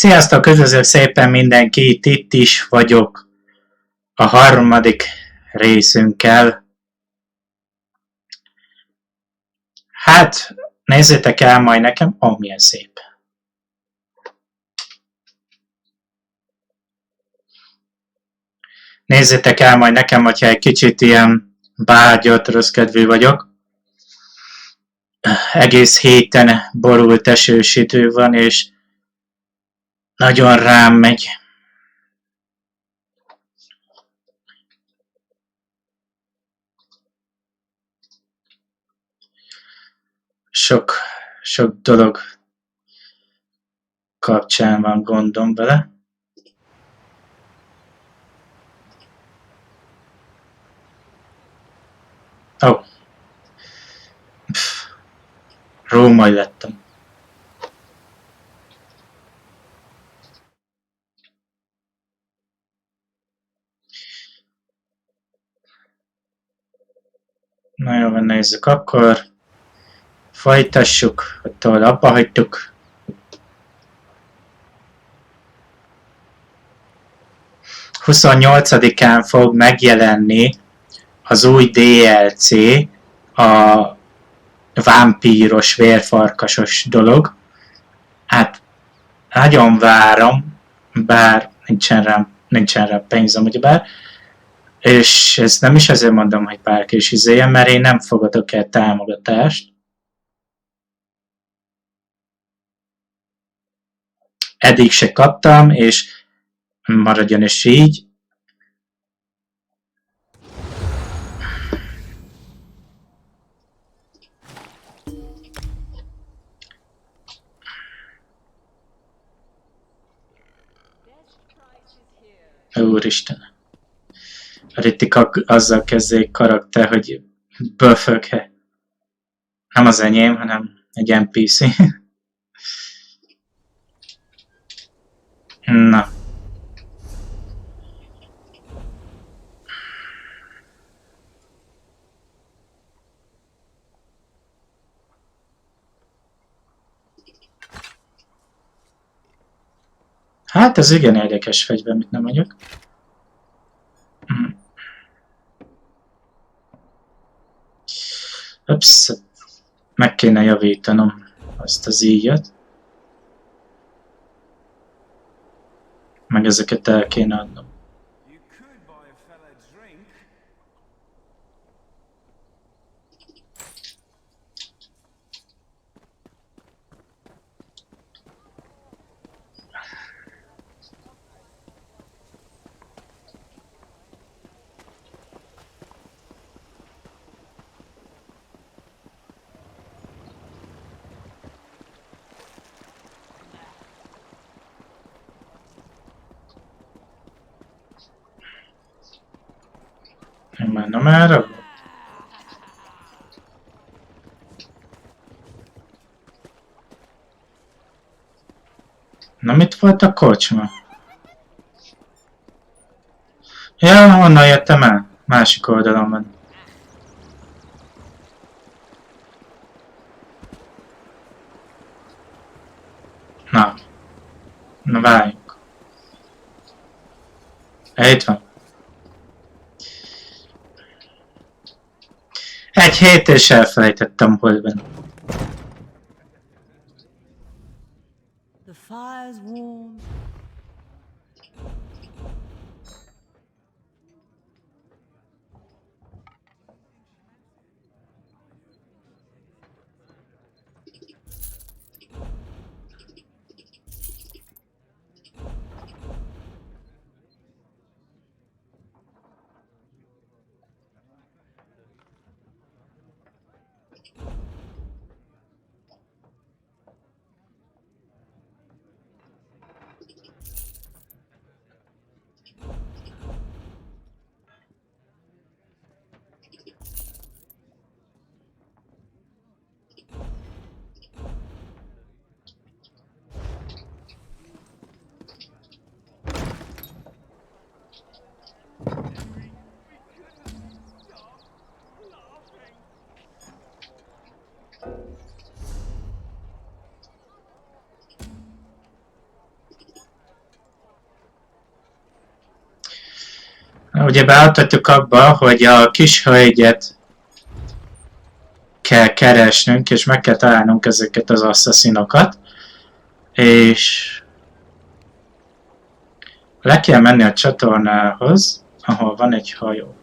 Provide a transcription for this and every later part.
Sziasztok, üdvözlök szépen mindenkit, itt is vagyok a harmadik részünkkel. Hát, nézzétek el majd nekem, milyen szép. Nézzétek el majd nekem, hogyha egy kicsit ilyen bágyat, röszkedvű vagyok. Egész héten borult esős idő van, és nagyon rám megy. Sok dolog kapcsán van gondom vele. Római lettem. Na jó, nézzük, akkor folytassuk, attól abba hagytuk. ...28-án fog megjelenni az új DLC, a vámpíros, vérfarkasos dolog. Hát nagyon várom, bár nincsen rá pénzem, ugyebár. És ezt nem is azért mondom, hogy bárki is izéljen, mert én nem fogadok el támogatást. Eddig se kaptam, és maradjon is így. Úristen. A Ritika azzal kezdődik karakter, hogy böföghe. Nem az enyém, hanem egy NPC. Na. Hát ez igen érdekes fegyver, mit nem mondjuk. Ups, meg kéne javítanom azt az íjat. Meg ezeket el kéne adnom. Nem erre? Na mit volt a kocsma? Ja, onnan jöttem el. Másik oldalon van. Na várjunk. Itt van. Egy hét és elfelejtettem, hol van. ugye beadhatjuk abba, hogy a kis hölgyet kell keresnünk, és meg kell találnunk ezeket az asszaszinokat, és le kell menni a csatornához, ahol van egy hajó.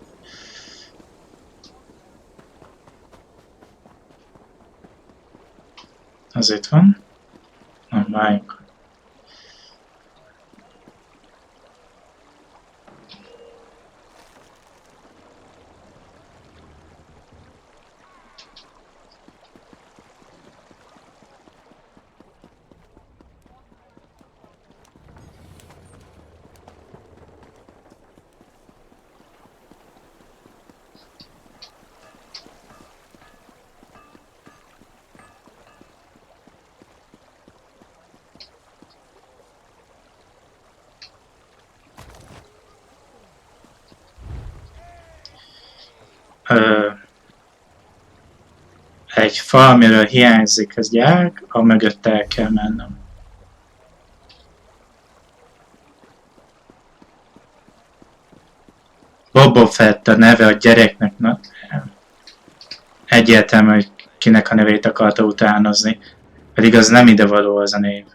Az itt van. Na, váljunk. Egy fal, amiről hiányzik az gyág, a mögött el kell mennem. Boba Fett a neve a gyereknek, na, egyértelmű, hogy kinek a nevét akarta utánozni, pedig az nem idevaló az a név.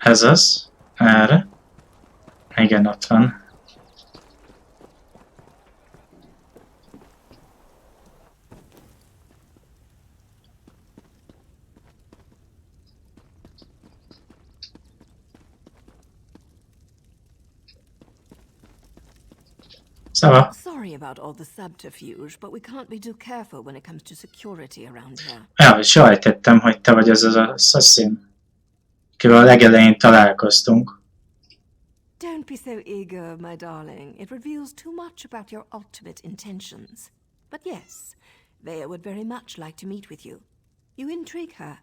Ez az, erre. Igen, ott van. Szóval. Sorry about all the subterfuge, but we can't be too careful when it comes to security around here. Ja, sejtettem, hogy te vagy az az asszaszin, akivel a legelején találkoztunk. Don't be so eager, my darling. It reveals too much about your ultimate intentions. But yes, Vea would very much like to meet with you. You intrigue her,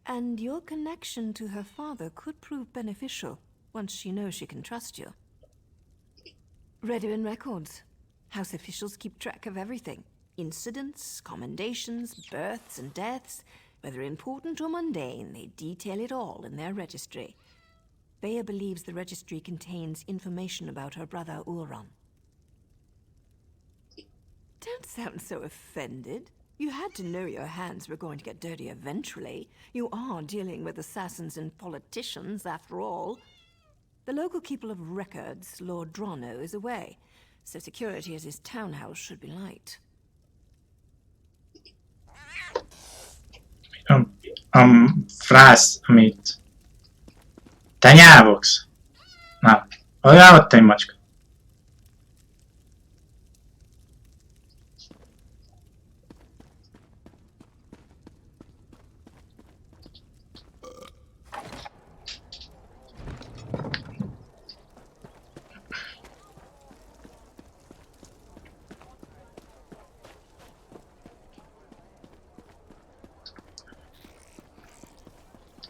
and your connection to her father could prove beneficial once she knows she can trust you. Redwin records. House officials keep track of everything. Incidents, commendations, births and deaths. Whether important or mundane, they detail it all in their registry. Vea believes the registry contains information about her brother Ulron. Don't sound so offended. You had to know your hands were going to get dirty eventually. You are dealing with assassins and politicians, after all. The local keeper of records, Lord Drono, is away, so security at his townhouse should be light. Frász, amit... Te nyávogsz? Na, olyan ott egy macska.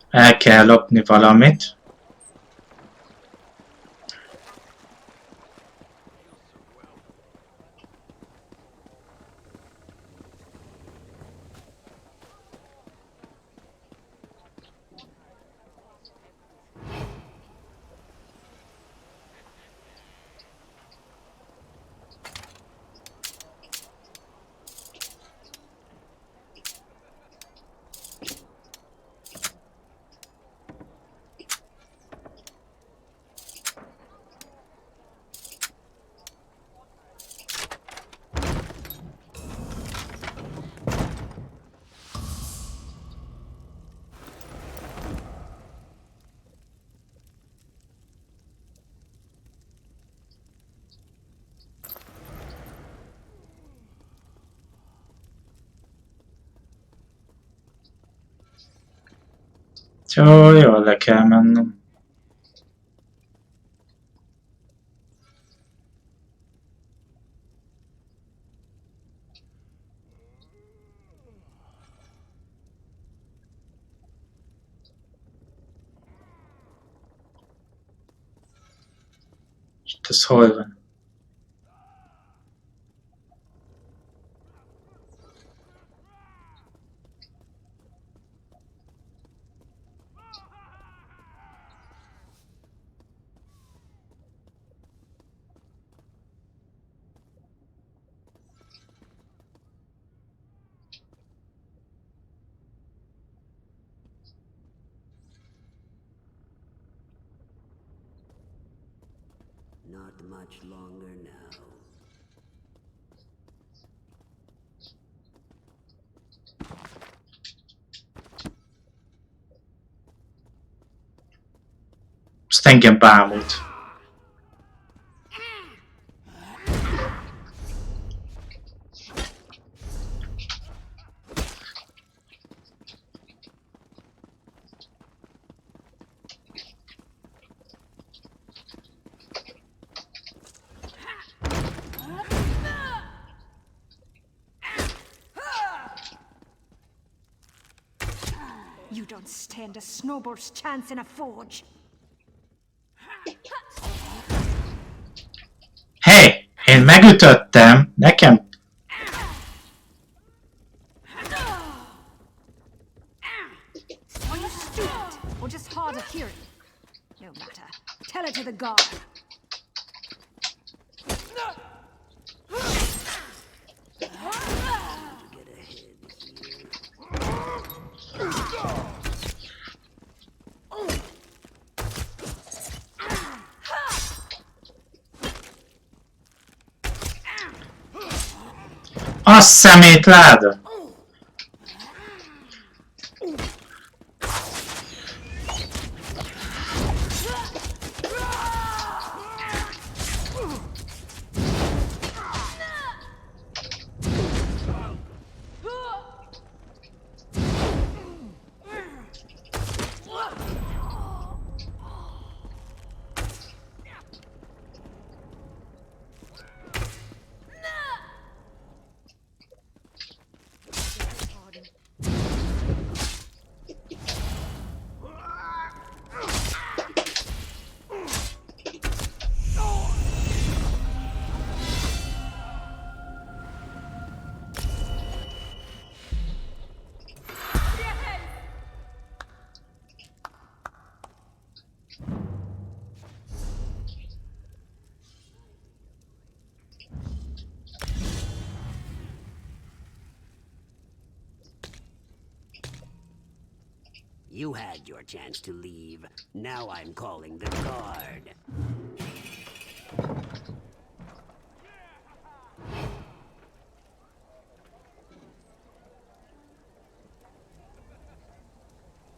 El kell lopni valamit. Jó, jól le kell mennem. Itt ez hol van? Not much longer now. Azt engem bámult. You don't stand a snowball's chance in a forge. Hey, én megütöttem, nekem... Are you stupid or just hard of hearing? No matter. Tell it to the guard. A szemétláda! You had your chance to leave. Now I'm calling the guard.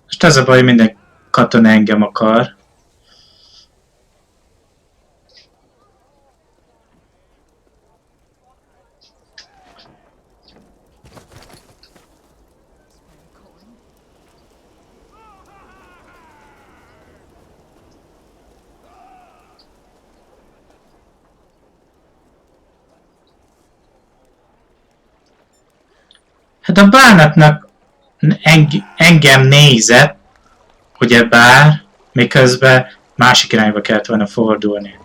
Most az a baj, minden katona engem akar. Hát a bánatnak engem nézett, ugyebár, miközben másik irányba kellett volna fordulni.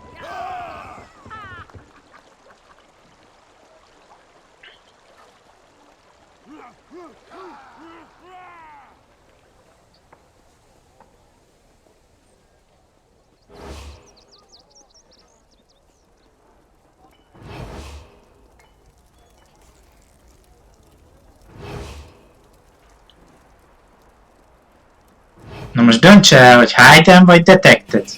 Na most dönts el, hogy hide vagy detected.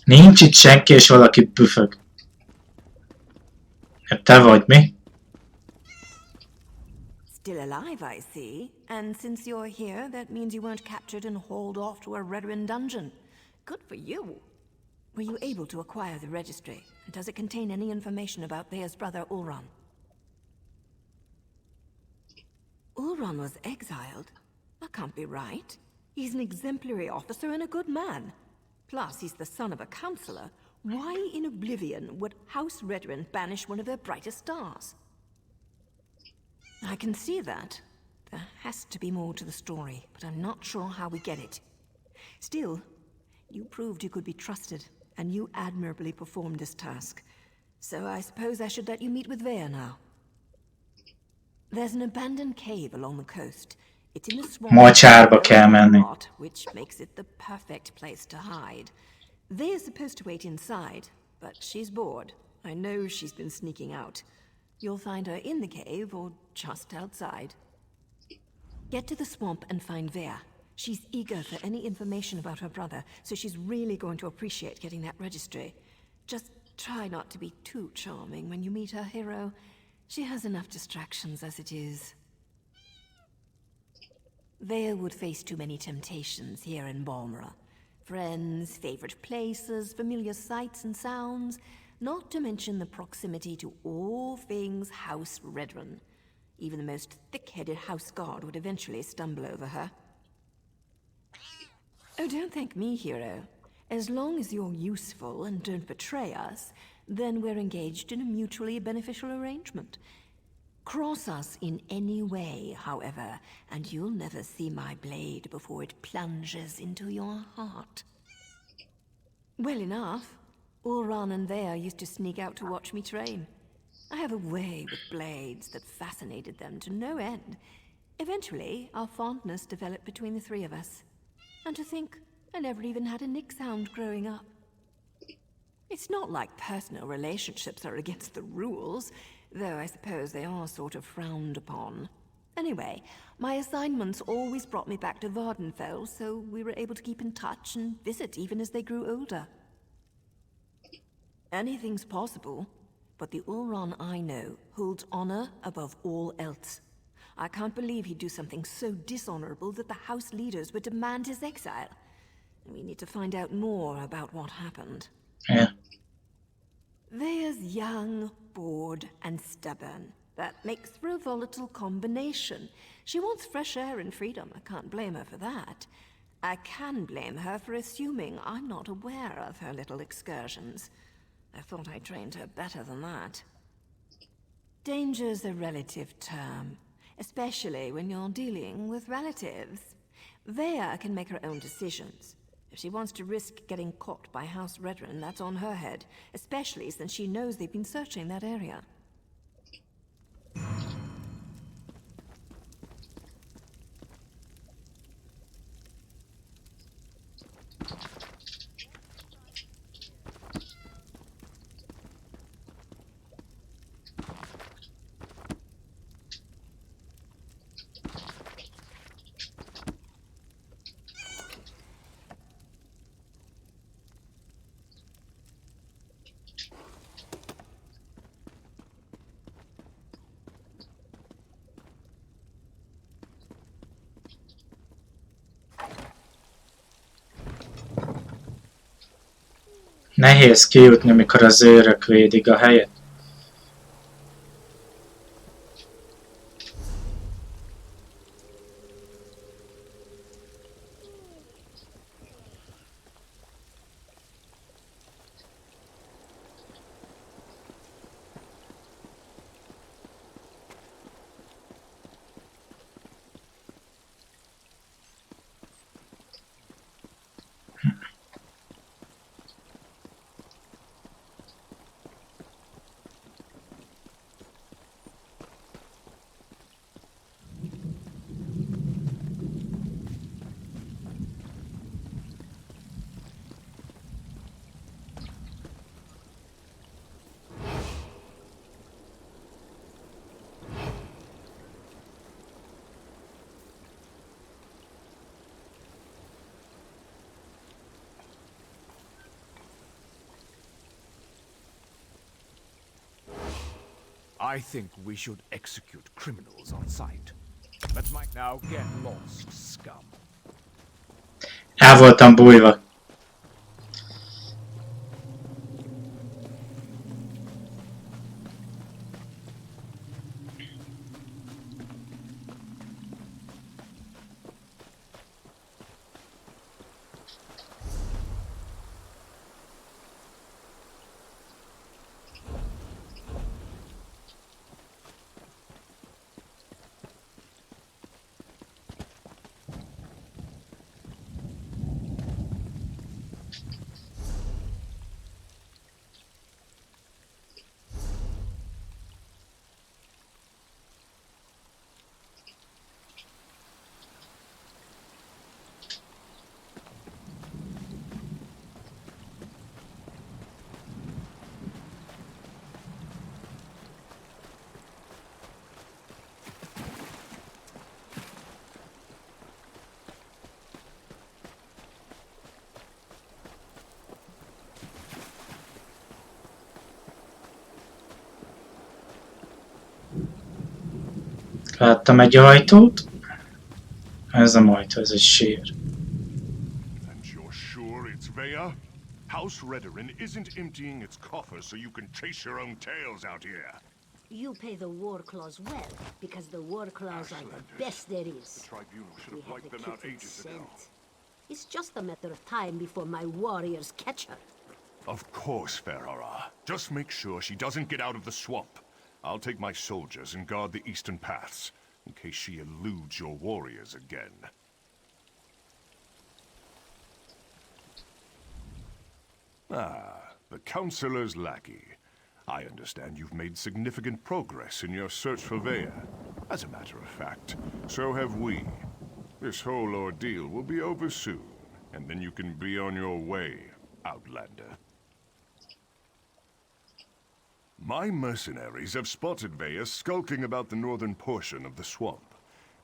Nincs itt senki, és valaki büfög. Te vagy mi? Still alive, I see. And since you're here, that means you weren't captured and hauled off to a Redrin dungeon. Good for you. Were you able to acquire the registry? And does it contain any information about Thea's brother Ulron? Ulron was exiled? That can't be right. He's an exemplary officer and a good man. Plus, he's the son of a counselor. Why in oblivion would House Redren banish one of their brightest stars? I can see that. There has to be more to the story, but I'm not sure how we get it. Still, you proved you could be trusted, and you admirably performed this task. So I suppose I should let you meet with Vea now. There's an abandoned cave along the coast. It's in the swamp. Mocsárba kell menni. Which makes it the perfect place to hide. Vea's supposed to wait inside, but she's bored. I know she's been sneaking out. You'll find her in the cave or just outside. Get to the swamp and find Vea. She's eager for any information about her brother, so she's really going to appreciate getting that registry. Just try not to be too charming when you meet her hero. She has enough distractions as it is. Vea would face too many temptations here in Balmora. Friends, favorite places, familiar sights and sounds, not to mention the proximity to all things House Redren. Even the most thick-headed house guard would eventually stumble over her. Oh, don't thank me, hero. As long as you're useful and don't betray us, then we're engaged in a mutually beneficial arrangement. Cross us in any way, however, and you'll never see my blade before it plunges into your heart. Well enough. Ulron and Vea used to sneak out to watch me train. I have a way with blades that fascinated them to no end. Eventually, our fondness developed between the three of us. And to think, I never even had a nick sound growing up. It's not like personal relationships are against the rules, though I suppose they are sort of frowned upon. Anyway, my assignments always brought me back to Vardenfell, so we were able to keep in touch and visit even as they grew older. Anything's possible, but the Ulron I know holds honor above all else. I can't believe he'd do something so dishonorable that the house leaders would demand his exile. We need to find out more about what happened. Yeah. Vea's young, bored, and stubborn. That makes for a volatile combination. She wants fresh air and freedom. I can't blame her for that. I can blame her for assuming I'm not aware of her little excursions. I thought I trained her better than that. Danger's a relative term, especially when you're dealing with relatives. Vea can make her own decisions. If she wants to risk getting caught by House Redren, that's on her head, especially since she knows they've been searching that area. Nehéz kijutni, mikor az őrök védik a helyet. I think we should execute criminals on sight. That might now get lost, scum. El voltam bújva. Láttam egy ajtót. Ez a ajtó, ez egy sír. And you're sure it's Vea? House Redorin isn't emptying its coffers so you can chase your own tails out here. You pay the war claws well, because the war claws are the best there is. The tribunal should We have have wiped the them out kitten ages ago. Szint. It's just a matter of time before my warriors catch her. Of course, Ferrara. Just make sure she doesn't get out of the swamp. I'll take my soldiers and guard the eastern paths, in case she eludes your warriors again. Ah, the Counselor's lackey. I understand you've made significant progress in your search for Vea. As a matter of fact, so have we. This whole ordeal will be over soon, and then you can be on your way, Outlander. My mercenaries have spotted Vea skulking about the northern portion of the swamp.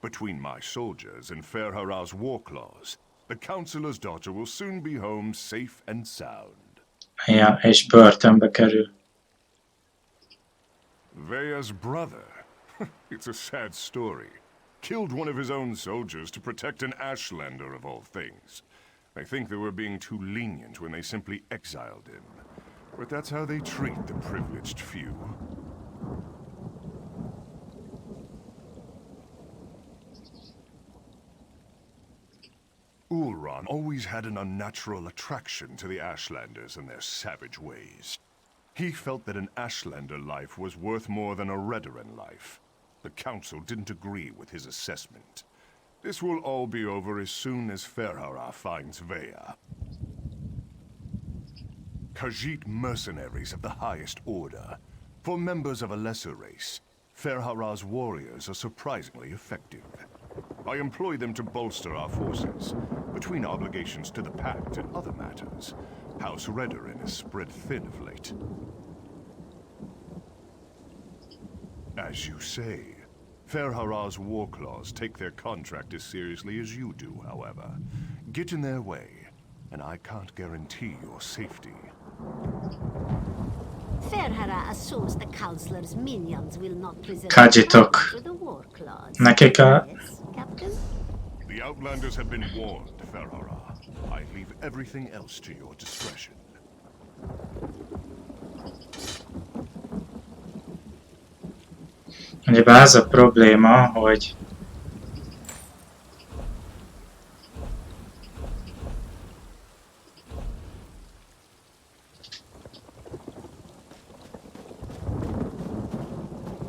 Between my soldiers and Ferhara's war claws, the Counselor's daughter will soon be home safe and sound. Ja, és börtönbe kerül. Vea's brother. It's a sad story. Killed one of his own soldiers to protect an Ashlander of all things. I think they were being too lenient when they simply exiled him. But that's how they treat the privileged few. Ulron always had an unnatural attraction to the Ashlanders and their savage ways. He felt that an Ashlander life was worth more than a Redoran life. The Council didn't agree with his assessment. This will all be over as soon as Ferhara finds Vea. Khajiit mercenaries of the highest order. For members of a lesser race, Ferhara's warriors are surprisingly effective. I employ them to bolster our forces. Between obligations to the Pact and other matters, House Redorin is spread thin of late. As you say, Ferhara's war claws take their contract as seriously as you do, however. Get in their way, and I can't guarantee your safety. Ferhara assumes the Counselor's minions will not present Kagyitok. to the war claws. Nekik a... Yes, Captain? The Outlanders have been warned, Ferhara. I leave everything else to your discretion. Ugye az a probléma, hogy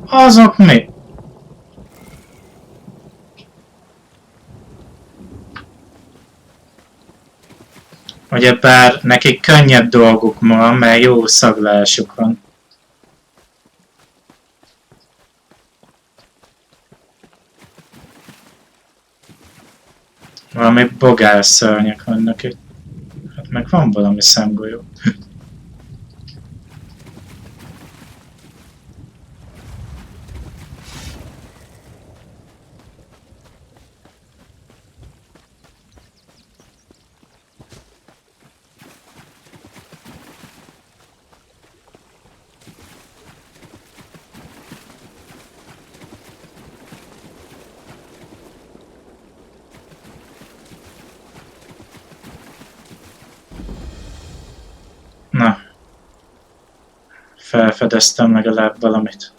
azok mi? Ugye bár nekik könnyebb dolguk van, mert jó szaglásuk van. Valami bogárszörnyek vannak itt. Hát meg van valami szemgolyó. Na. Felfedeztem legalább valamit.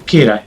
Király.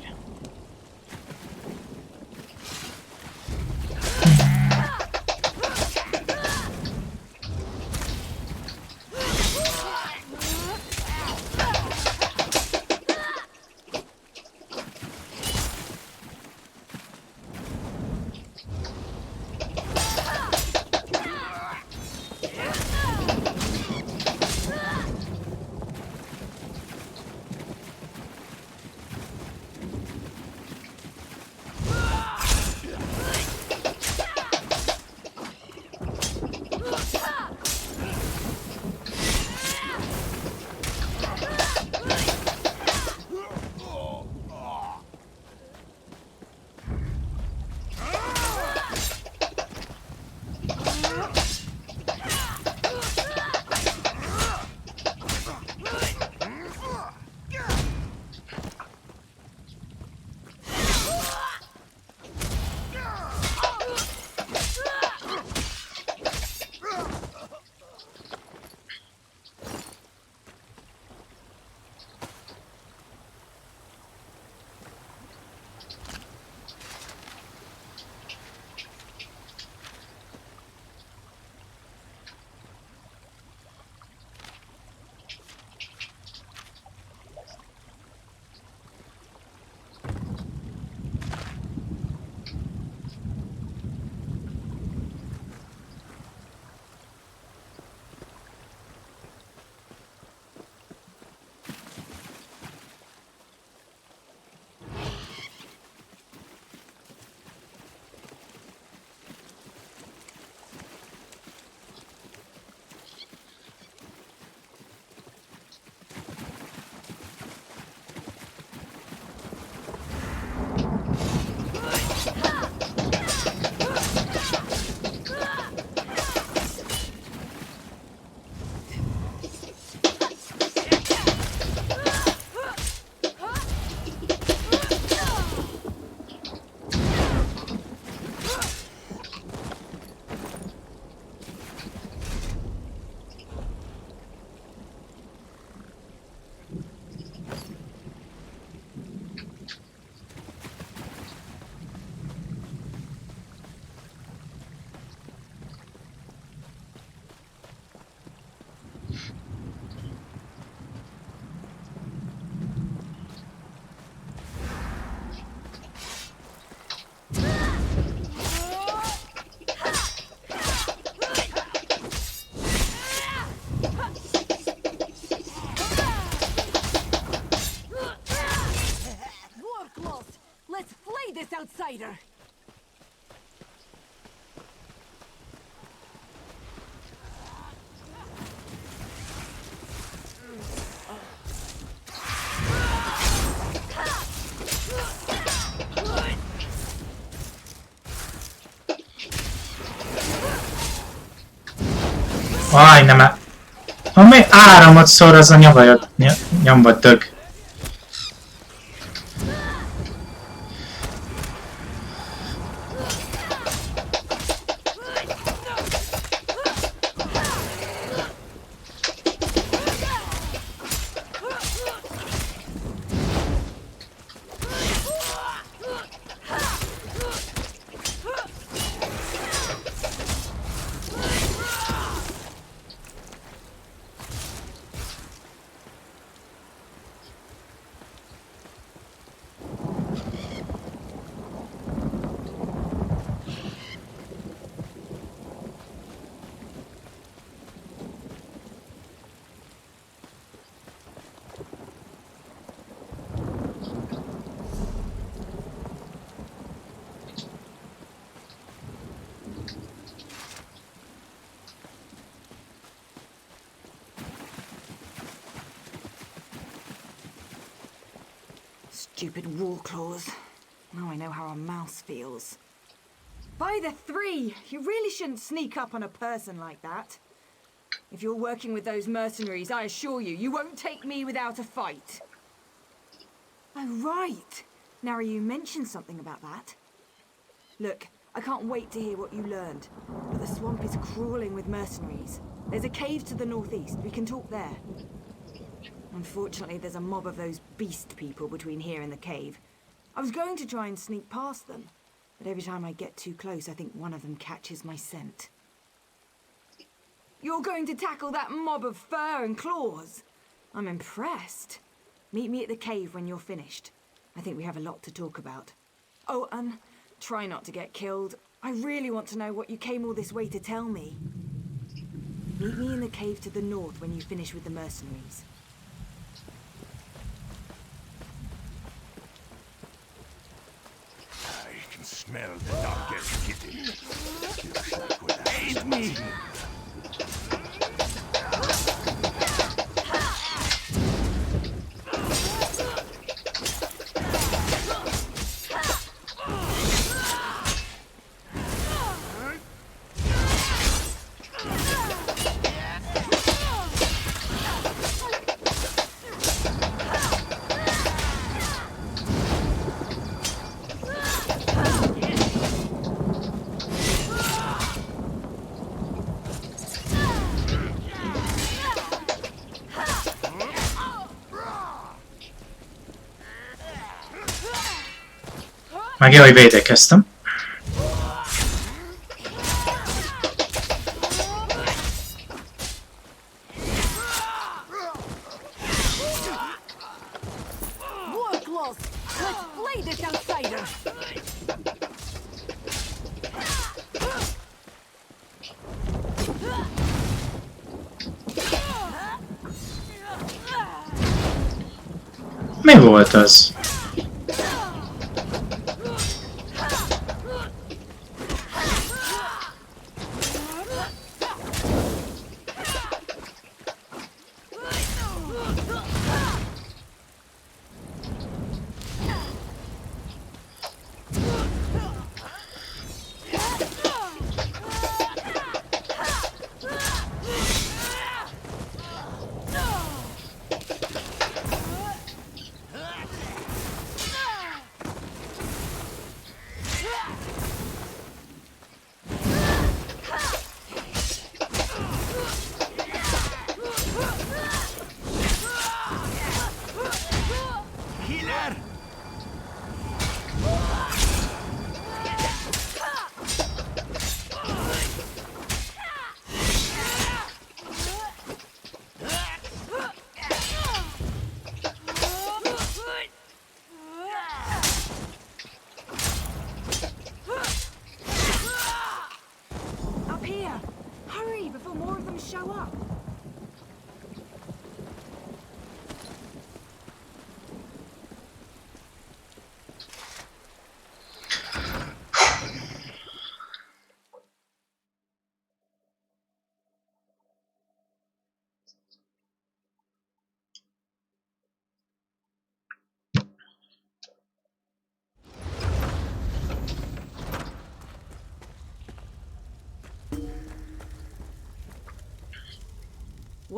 outsider! Aj, nem -e. Ami áramot szór az a nyomvad dög. Stupid wall claws. Now I know how a mouse feels. By the three! You really shouldn't sneak up on a person like that. If you're working with those mercenaries, I assure you, you won't take me without a fight. Oh, right. Now you mentioned something about that. Look, I can't wait to hear what you learned. But the swamp is crawling with mercenaries. There's a cave to the northeast. We can talk there. Unfortunately, there's a mob of those beast people between here and the cave. I was going to try and sneak past them, but every time I get too close, I think one of them catches my scent. You're going to tackle that mob of fur and claws? I'm impressed. Meet me at the cave when you're finished. I think we have a lot to talk about. Oh, and try not to get killed. I really want to know what you came all this way to tell me. Meet me in the cave to the north when you finish with the mercenaries. I can smell the dog getting getting. Aid me! Meg jó, hogy védekeztem. Mi volt az?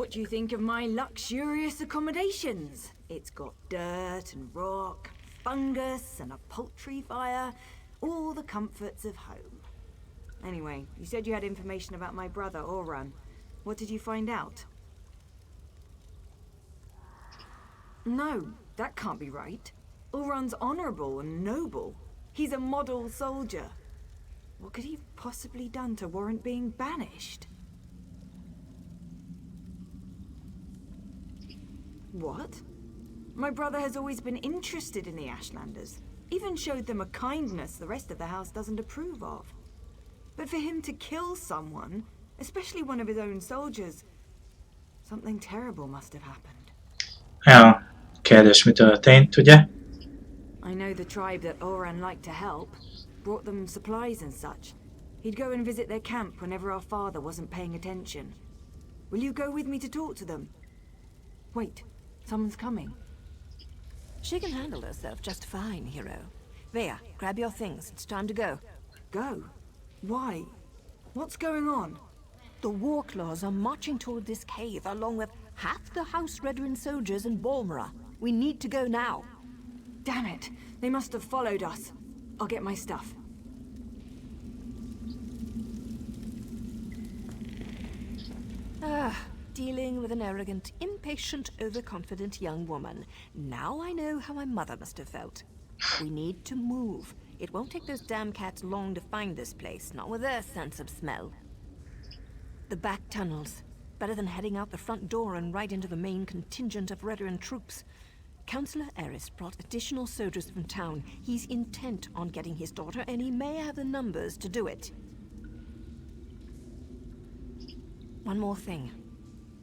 What do you think of my luxurious accommodations? It's got dirt and rock, fungus and a poultry fire, all the comforts of home. Anyway, you said you had information about my brother, Oran. What did you find out? No, that can't be right. Oran's honorable and noble. He's a model soldier. What could he have possibly done to warrant being banished? What? My brother has always been interested in the Ashlanders. Even showed them a kindness the rest of the house doesn't approve of. But for him to kill someone, especially one of his own soldiers, something terrible must have happened. Ja, kérdés, mi történt, ugye? I know the tribe that Oran liked to help. Brought them supplies and such. He'd go and visit their camp whenever our father wasn't paying attention. Will you go with me to talk to them? Wait, someone's coming. She can handle herself just fine, hero. Vea, grab your things. It's time to go. Go? Why? What's going on? The war claws are marching toward this cave along with half the House Redoran soldiers in Balmora. We need to go now. Damn it! They must have followed us. I'll get my stuff. Dealing with an arrogant, impatient, overconfident young woman. Now I know how my mother must have felt. We need to move. It won't take those damn cats long to find this place, not with their sense of smell. The back tunnels. Better than heading out the front door and right into the main contingent of Redoran troops. Councillor Eris brought additional soldiers from town. He's intent on getting his daughter, and he may have the numbers to do it. One more thing.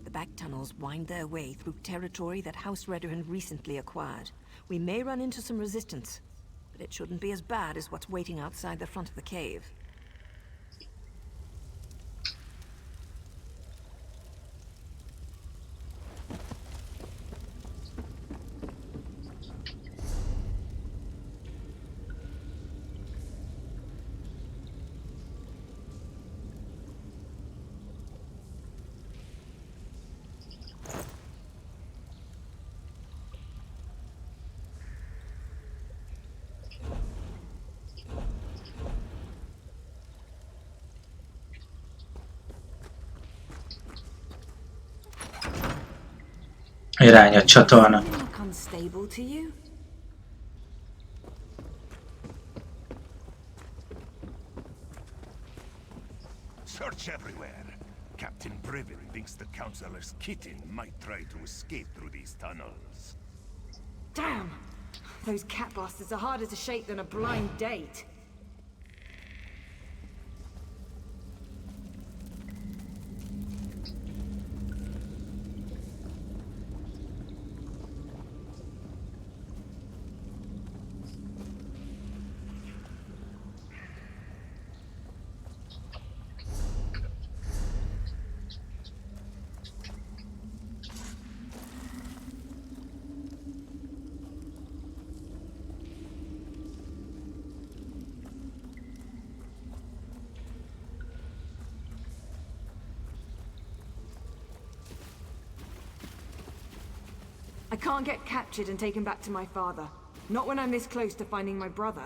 The back tunnels wind their way through territory that House Redoran recently acquired. We may run into some resistance, but it shouldn't be as bad as what's waiting outside the front of the cave. Irány a csatorna. Doesn't it look unstable to you? Search everywhere. Captain Brevin thinks the Councillor's kitten might try to escape through these tunnels. Damn! Those cat bastards are harder to shake than a blind date. I can't get captured and taken back to my father. Not when I'm this close to finding my brother.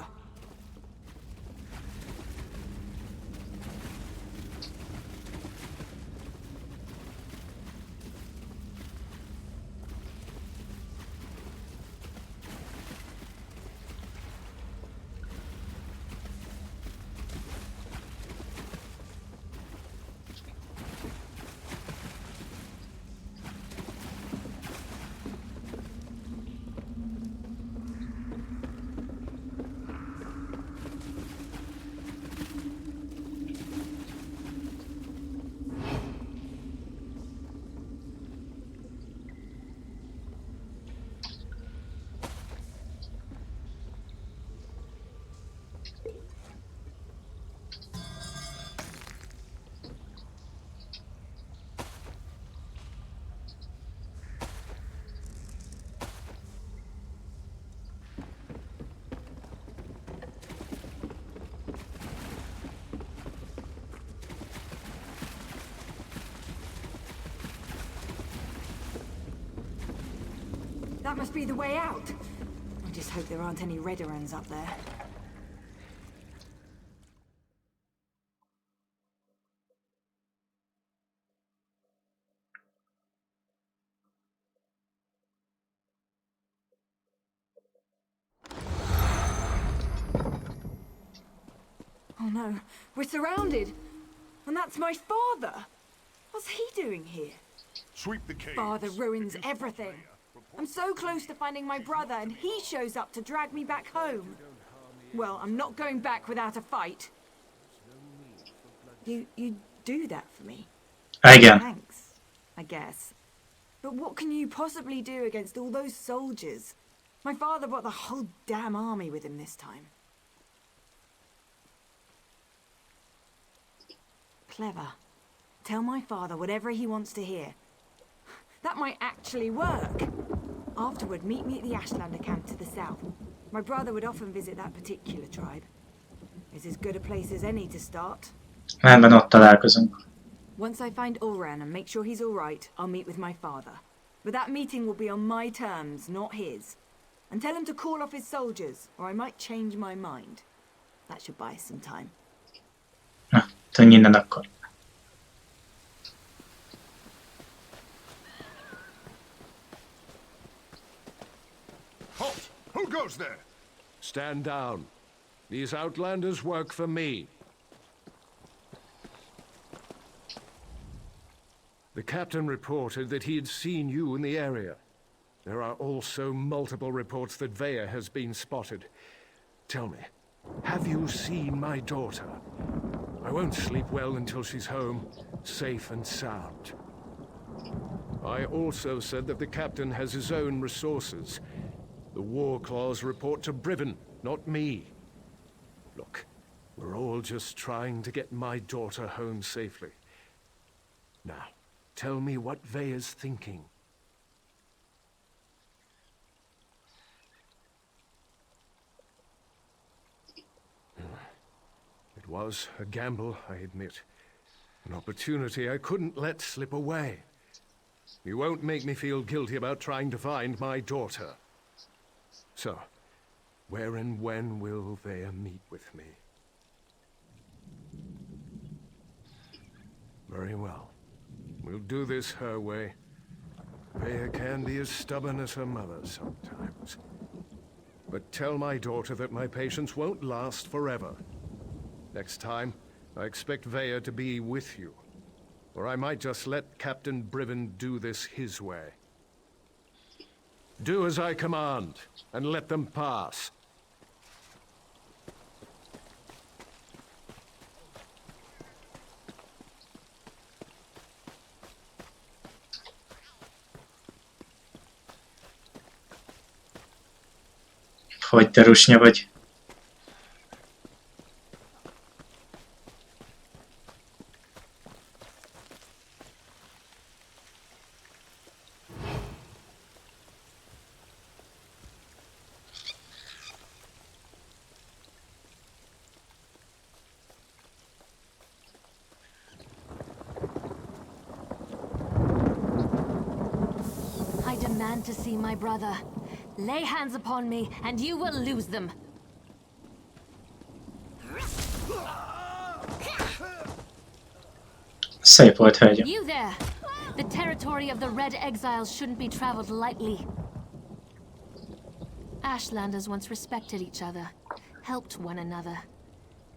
That must be the way out. I just hope there aren't any Redderons up there. Oh no, we're surrounded. And that's my father. What's he doing here? Sweep the cave. Father ruins everything. I'm so close to finding my brother and he shows up to drag me back home. Well, I'm not going back without a fight. You do that for me? Igen. Thanks, I guess. But what can you possibly do against all those soldiers? My father brought the whole damn army with him this time. Clever. Tell my father whatever he wants to hear. That might actually work. Afterward, meet me at the Ashlander camp to the south. My brother would often visit that particular tribe. It's as good a place as any to start. Rendben, ott találkozunk. Once I find Ulran and make sure he's all right, I'll meet with my father. But that meeting will be on my terms, not his. And tell him to call off his soldiers, or I might change my mind. That should buy us some time. Na, tűnj innen akkor. Halt! Who goes there? Stand down. These outlanders work for me. The captain reported that he had seen you in the area. There are also multiple reports that Veya has been spotted. Tell me, have you seen my daughter? I won't sleep well until she's home, safe and sound. I also said that the captain has his own resources. The war claws report to Briven, not me. Look, we're all just trying to get my daughter home safely. Now, tell me what Veya's thinking. It was a gamble, I admit. An opportunity I couldn't let slip away. You won't make me feel guilty about trying to find my daughter. So, where and when will Veya meet with me? Very well. We'll do this her way. Veya can be as stubborn as her mother sometimes. But tell my daughter that my patience won't last forever. Next time, I expect Veya to be with you. Or I might just let Captain Briven do this his way. Do as I command, and let them pass. Hogy te rusnya vagy. I demand to see my brother. Lay hands upon me, and you will lose them. Szép volt, hölgyem. You there! The territory of the Red Exiles shouldn't be traveled lightly. Ashlanders once respected each other, helped one another.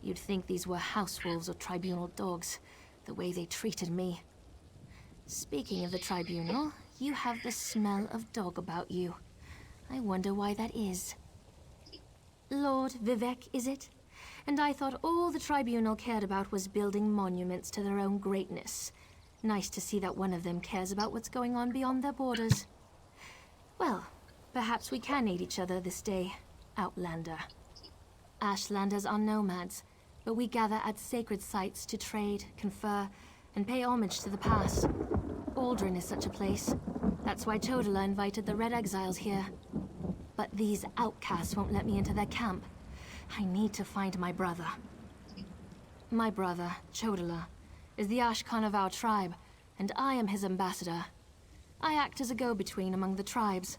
You'd think these were house wolves or tribunal dogs, the way they treated me. Speaking of the tribunal, you have the smell of dog about you. I wonder why that is. Lord Vivek, is it? And I thought all the tribunal cared about was building monuments to their own greatness. Nice to see that one of them cares about what's going on beyond their borders. Well, perhaps we can aid each other this day, Outlander. Ashlanders are nomads, but we gather at sacred sites to trade, confer, and pay homage to the past. Aldrin is such a place. That's why Chodala invited the Red Exiles here. But these outcasts won't let me into their camp. I need to find my brother. My brother, Chodala, is the Ashkan of our tribe, and I am his ambassador. I act as a go-between among the tribes.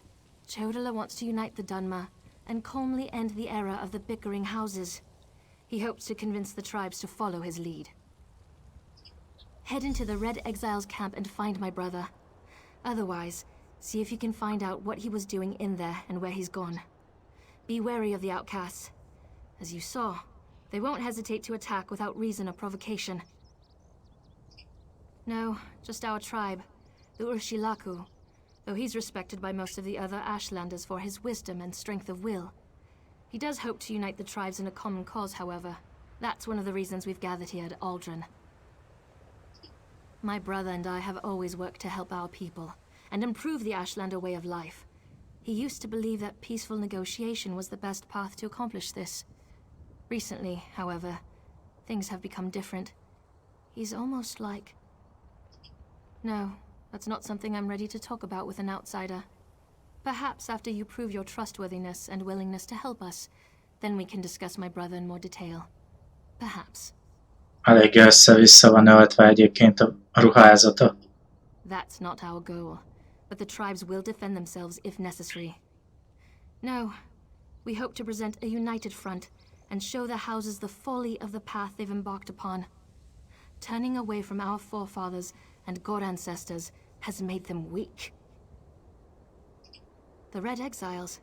Chodala wants to unite the Dunmer and calmly end the era of the bickering houses. He hopes to convince the tribes to follow his lead. Head into the Red Exiles camp and find my brother. Otherwise, see if you can find out what he was doing in there and where he's gone. Be wary of the outcasts. As you saw, they won't hesitate to attack without reason or provocation. No, just our tribe, the Urshilaku, though he's respected by most of the other Ashlanders for his wisdom and strength of will. He does hope to unite the tribes in a common cause, however. That's one of the reasons we've gathered here at Aldrin. My brother and I have always worked to help our people and improve the Ashlander way of life. He used to believe that peaceful negotiation was the best path to accomplish this. Recently, however, things have become different. He's almost like... No, that's not something I'm ready to talk about with an outsider. Perhaps after you prove your trustworthiness and willingness to help us, then we can discuss my brother in more detail. Perhaps. Elég össze-vissza van öltve egyébként a ruházata. That's not our goal, but the tribes will defend themselves if necessary. No, we hope to present a united front and show the houses the folly of the path they've embarked upon. Turning away from our forefathers and god ancestors has made them weak. The Red Exiles,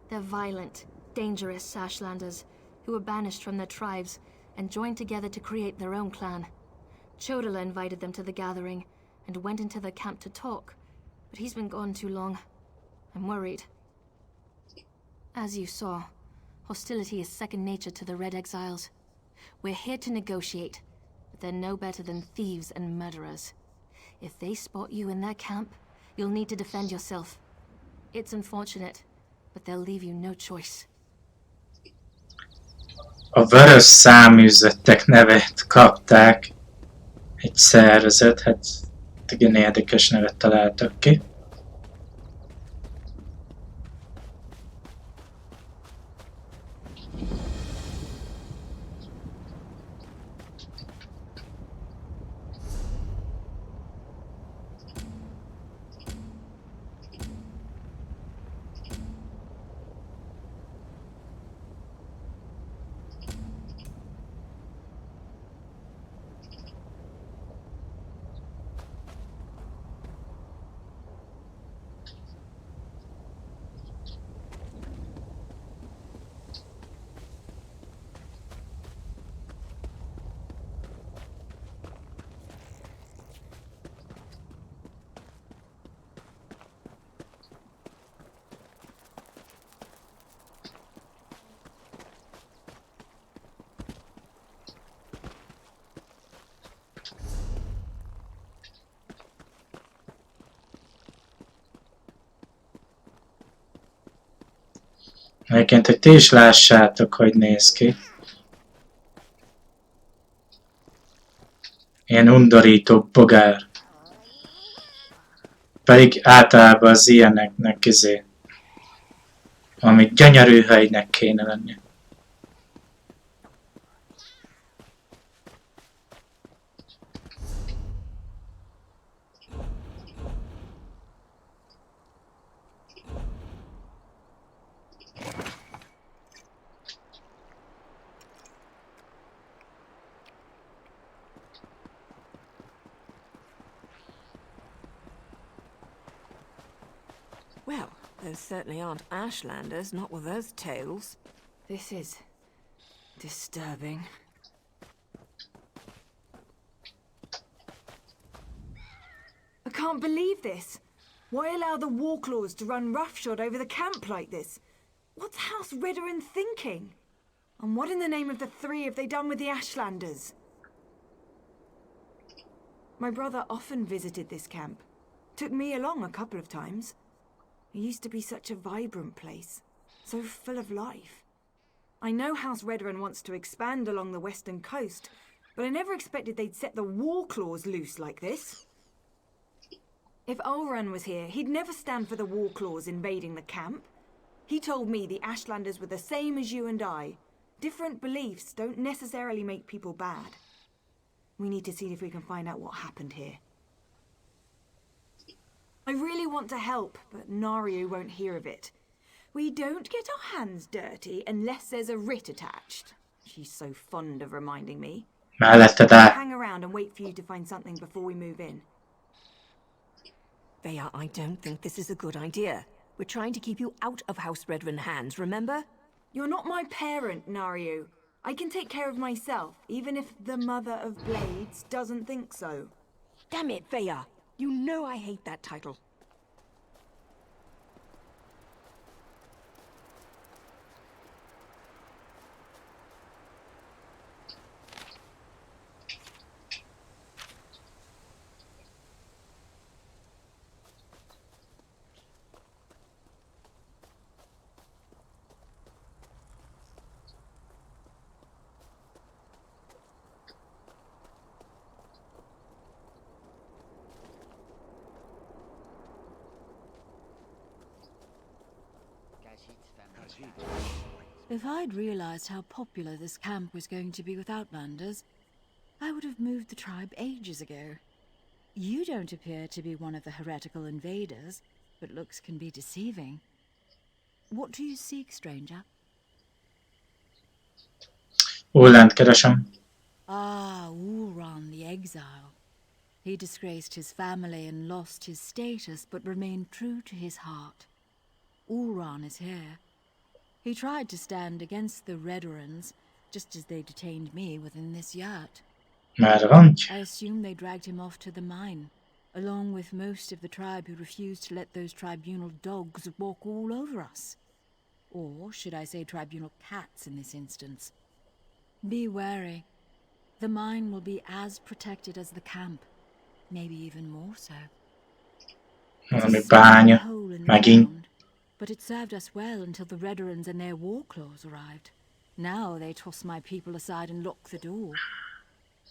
they're violent, dangerous Ashlanders who were banished from their tribes and joined together to create their own clan. Chodala invited them to the gathering and went into the camp to talk, but he's been gone too long. I'm worried. As you saw, hostility is second nature to the Red Exiles. We're here to negotiate, but they're no better than thieves and murderers. If they spot you in their camp, you'll need to defend yourself. It's unfortunate, but they'll leave you no choice. A vörös száműzettek nevet kapták. Egy szervezet, hát igen érdekes nevet találtak ki. Egyébként, hogy ti is lássátok, hogy néz ki. Ilyen undorító bogár. Pedig általában az ilyeneknek ami gyönyörű helynek kéne lenni. Well, those certainly aren't Ashlanders, not with those tails. This is disturbing. I can't believe this. Why allow the Warclaws to run roughshod over the camp like this? What's House Redoran thinking? And what in the name of the three have they done with the Ashlanders? My brother often visited this camp. Took me along a couple of times. It used to be such a vibrant place, so full of life. I know House Redoran wants to expand along the western coast, but I never expected they'd set the Warclaws loose like this. If Ulran was here, he'd never stand for the Warclaws invading the camp. He told me the Ashlanders were the same as you and I. Different beliefs don't necessarily make people bad. We need to see if we can find out what happened here. I really want to help, but Nario won't hear of it. We don't get our hands dirty unless there's a writ attached. She's so fond of reminding me. Melletted I'll áll. hang around and wait for you to find something before we move in. Vea, I don't think this is a good idea. We're trying to keep you out of House Redrun hands, remember? You're not my parent, Nario. I can take care of myself, even if the Mother of Blades doesn't think so. Damn it, Vea! You know I hate that title. If I'd realized how popular this camp was going to be with Outlanders, I would have moved the tribe ages ago. You don't appear to be one of the heretical invaders, but looks can be deceiving. What do you seek, stranger? Ullent keresem. Ah, Ulran the Exile. He disgraced his family and lost his status, but remained true to his heart. Ulran is here. He tried to stand against the Redorans, just as they detained me within this yurt. Merre van? I assume they dragged him off to the mine, along with most of the tribe who refused to let those tribunal dogs walk all over us. Or should I say tribunal cats in this instance? Be wary. The mine will be as protected as the camp, maybe even more so. It's a Valami small bánya. hole in the Megint. ground, but it served us well until the Redorans and their war claws arrived. Now they toss my people aside and lock the door.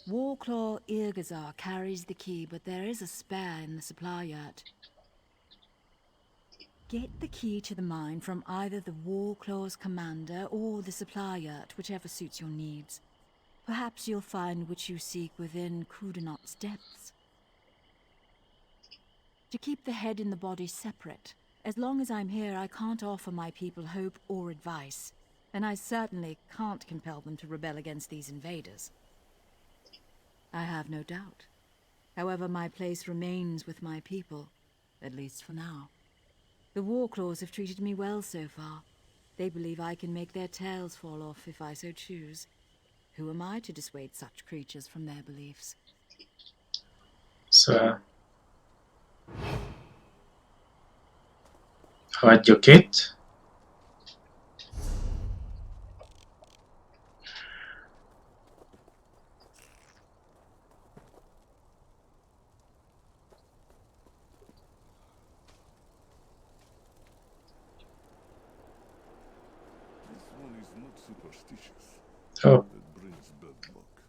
Warclaw Irgazar carries the key, but there is a spare in the supply yurt. Get the key to the mine from either the Warclaw's commander or the supply yurt, whichever suits your needs. Perhaps you'll find what you seek within Kudanot's depths. To keep the head and the body separate. As long as I'm here, I can't offer my people hope or advice, and I certainly can't compel them to rebel against these invaders. I have no doubt. However, my place remains with my people, at least for now. The Warclaws have treated me well so far. They believe I can make their tails fall off if I so choose. Who am I to dissuade such creatures from their beliefs? Szóval... Hagyjuk itt. This one is not superstitious. Ó, It brings bad luck.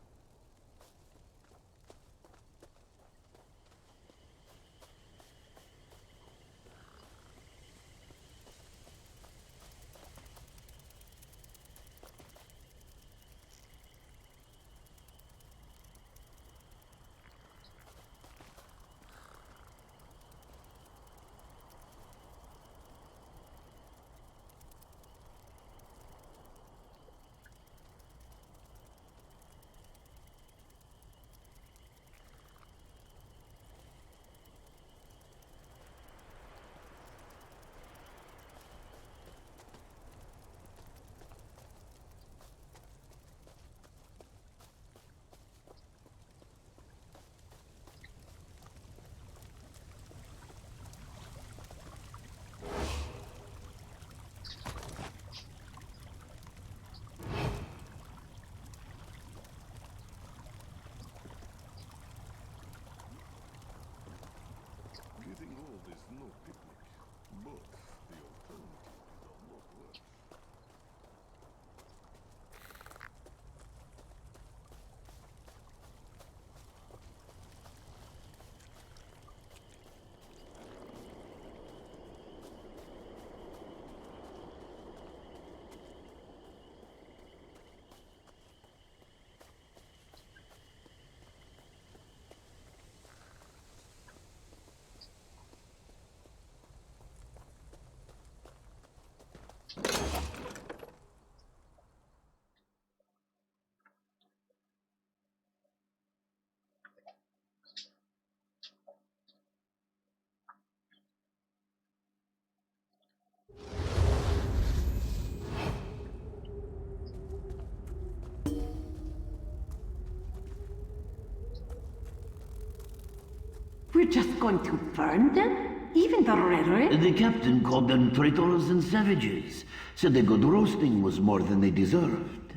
We're just going to burn them? Even the rhetoric? The captain called them traitors and savages. Said the good roasting was more than they deserved.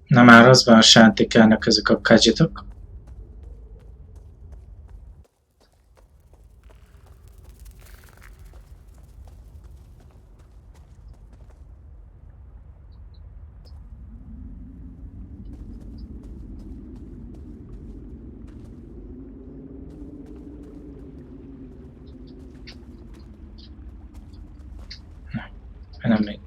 Na már az van, sántikálnak ezek a kadzsitok. Nem még.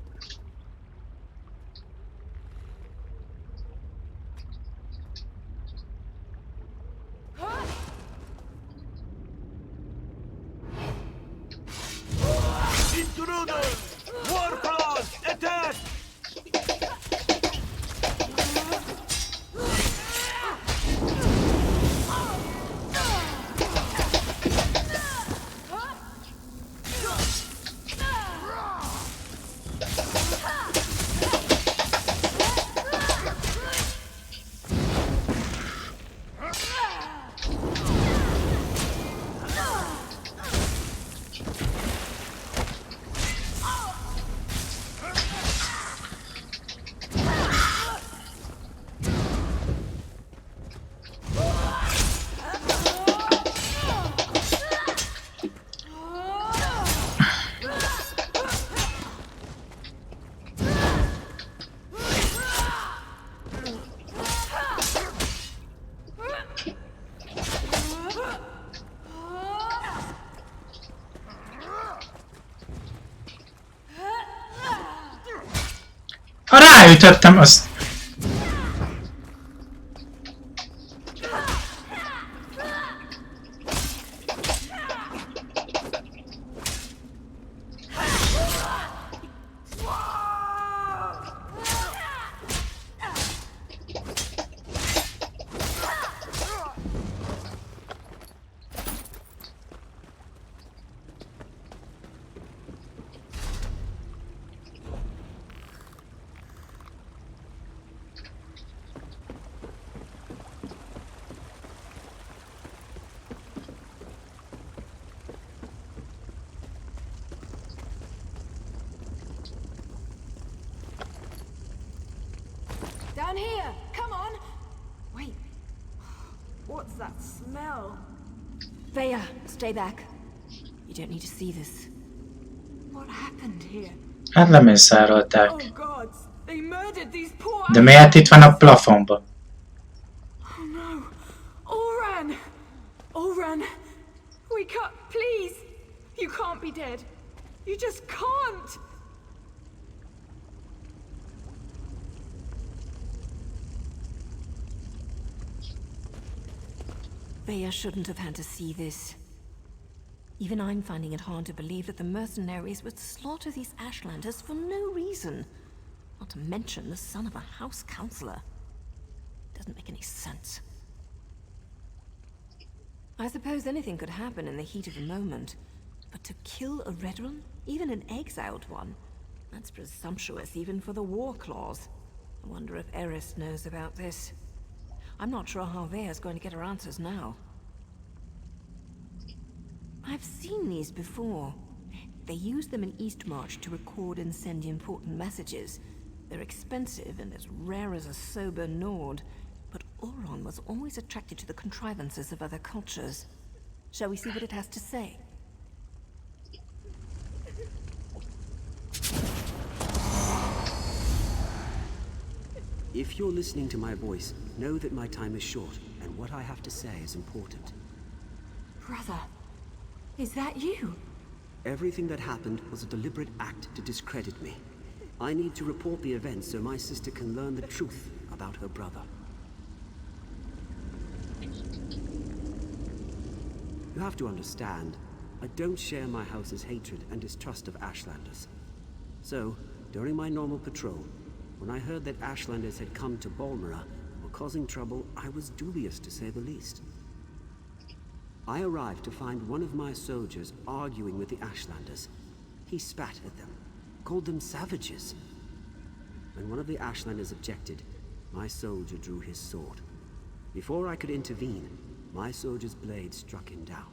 Intruders! War claws! Attack! Ha ráütöttem, azt... Down here! Come on! Wait. What's that smell? Veya, stay back. You don't need to see this. What happened here? Hát lemészárolták. Oh gods! They murdered these poor... De miért itt van a plafonba? Oh no! Oran! Oran! Wake up, please! You can't be dead. You just can't! Veya shouldn't have had to see this. Even I'm finding it hard to believe that the mercenaries would slaughter these Ashlanders for no reason. Not to mention the son of a house councillor. Doesn't make any sense. I suppose anything could happen in the heat of the moment. But to kill a Redrun, even an exiled one, that's presumptuous even for the war clause. I wonder if Eris knows about this. I'm not sure how Veya's going to get her answers now. I've seen these before. They use them in Eastmarch to record and send important messages. They're expensive and as rare as a sober Nord, but Oron was always attracted to the contrivances of other cultures. Shall we see what it has to say? If you're listening to my voice, know that my time is short, and what I have to say is important. Brother, is that you? Everything that happened was a deliberate act to discredit me. I need to report the events so my sister can learn the truth about her brother. You have to understand, I don't share my house's hatred and distrust of Ashlanders. So, during my normal patrol, when I heard that Ashlanders had come to Balmora and were causing trouble, I was dubious to say the least. I arrived to find one of my soldiers arguing with the Ashlanders. He spat at them, called them savages. When one of the Ashlanders objected, my soldier drew his sword. Before I could intervene, my soldier's blade struck him down.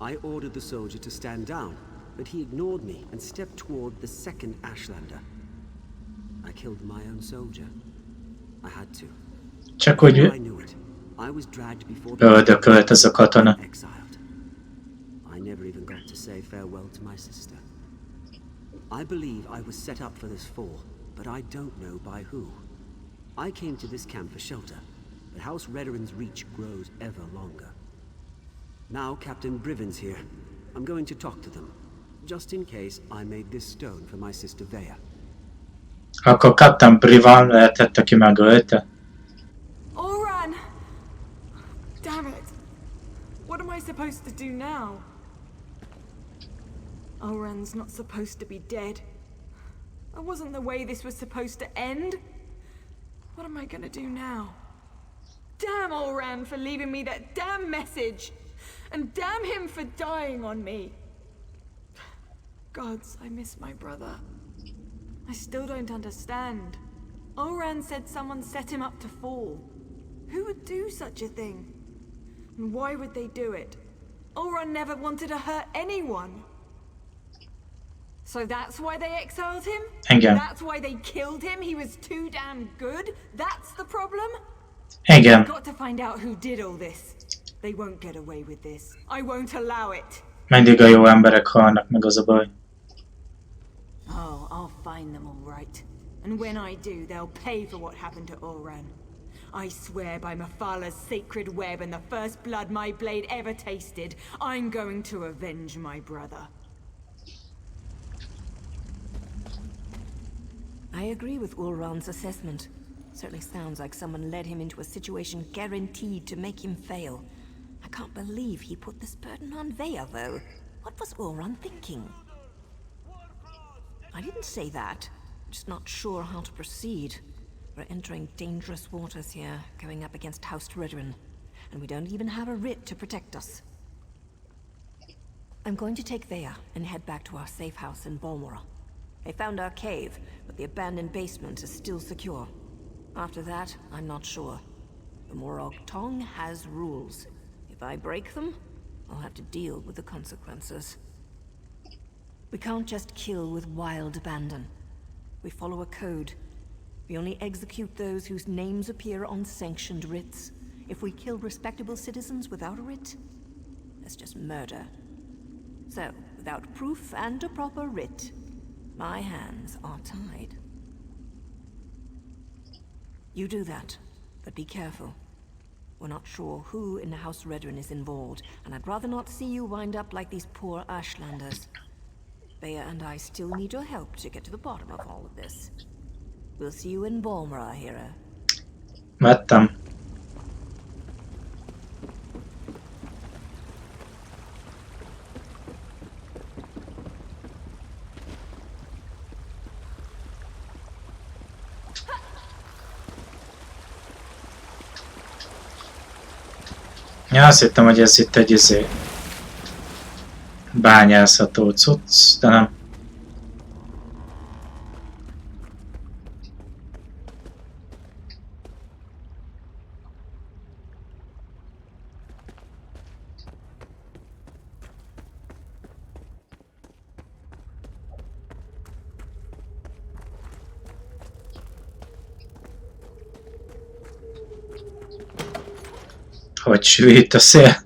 I ordered the soldier to stand down, but he ignored me and stepped toward the second Ashlander. I killed my own soldier. I had to. Csak Before I hogy knew it, I was dragged before the öldökölt ez a katona. exiled. I never even got to say farewell to my sister. I believe I was set up for this fall, but I don't know by who. I came to this camp for shelter, but House Redoran's reach grows ever longer. Now Captain Briven's here. I'm going to talk to them, just in case I made this stone for my sister Vea. Akkor Captain Brivan lehetett, aki megölte. Oran! Damn it! What am I supposed to do now? Oran's not supposed to be dead. That wasn't the way this was supposed to end. What am I gonna do now? Damn Oran for leaving me that damn message! And damn him for dying on me! Gods, I miss my brother. I still don't understand. Oran said someone set him up to fall. Who would do such a thing? And why would they do it? Oran never wanted to hurt anyone. So that's why they exiled him? Igen. That's why they killed him? He was too damn good? That's the problem? Igen. I've got to find out who did all this. They won't get away with this. I won't allow it. Mindig a jó emberek halnak meg, az a baj. Oh, I'll find them all right. And when I do, they'll pay for what happened to Oran. I swear by Mafala's sacred web and the first blood my blade ever tasted, I'm going to avenge my brother. I agree with Ulron's assessment. Certainly sounds like someone led him into a situation guaranteed to make him fail. I can't believe he put this burden on Vea, though. What was Ulron thinking? I didn't say that. Just not sure how to proceed. We're entering dangerous waters here, going up against House Redoran. And we don't even have a writ to protect us. I'm going to take Vea and head back to our safe house in Balmora. They found our cave, but the abandoned basement is still secure. After that, I'm not sure. The Morag Tong has rules. If I break them, I'll have to deal with the consequences. We can't just kill with wild abandon. We follow a code. We only execute those whose names appear on sanctioned writs. If we kill respectable citizens without a writ, that's just murder. So, without proof and a proper writ, my hands are tied. You do that, but be careful. We're not sure who in the House Redoran is involved, and I'd rather not see you wind up like these poor Ashlanders. Vea and I still need your help to get to the bottom of all of this. We'll see you in Balmora, hero. Vettem. Ja, azt hittem, hogy ez itt egy bányászható cucc, de nem. Hogy sűrít a szél.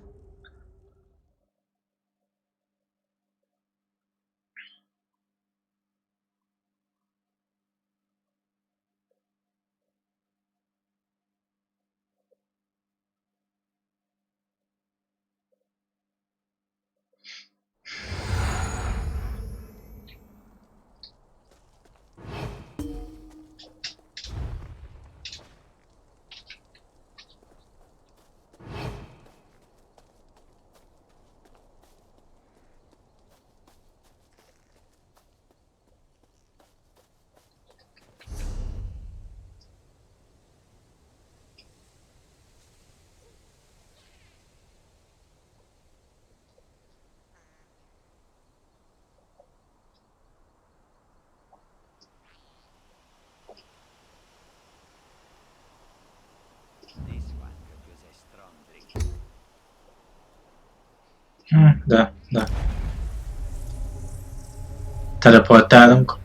De. Teleportálunk.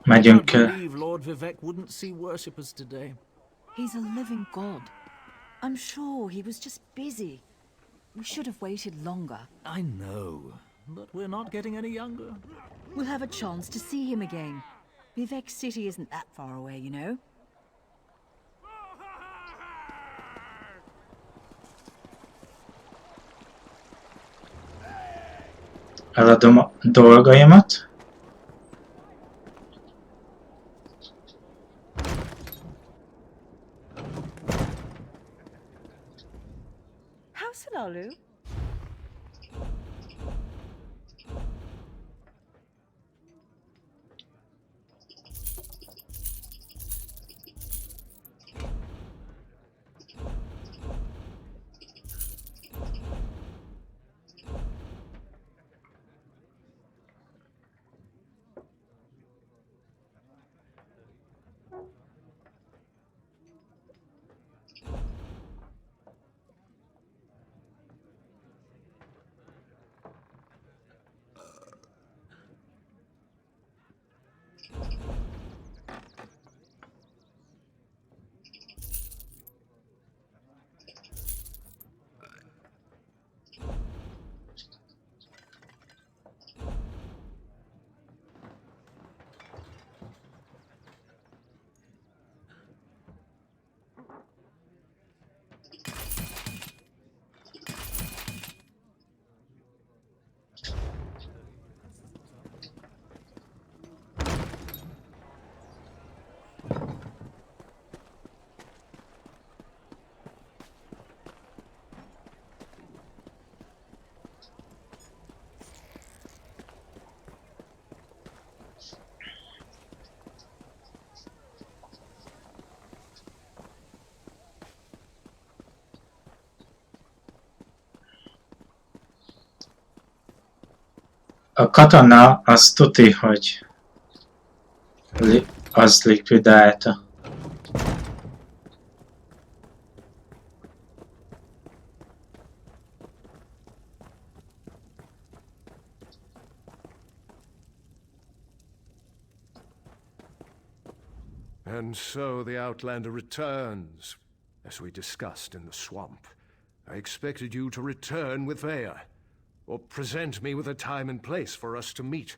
Megyünk. I believe Lord Vivek wouldn't see worshippers today. He's a living god. I'm sure he was just busy. We should have waited longer. I know, but we're not getting any younger. We'll have a chance to see him again. Vivek City isn't that far away, you know. Eladom a dolgaimat. How's Lalu? A katona az tuti, hogy az likvidálta. And so the Outlander returns, as we discussed in the swamp. I expected you to return with Véa, or present me with a time and place for us to meet.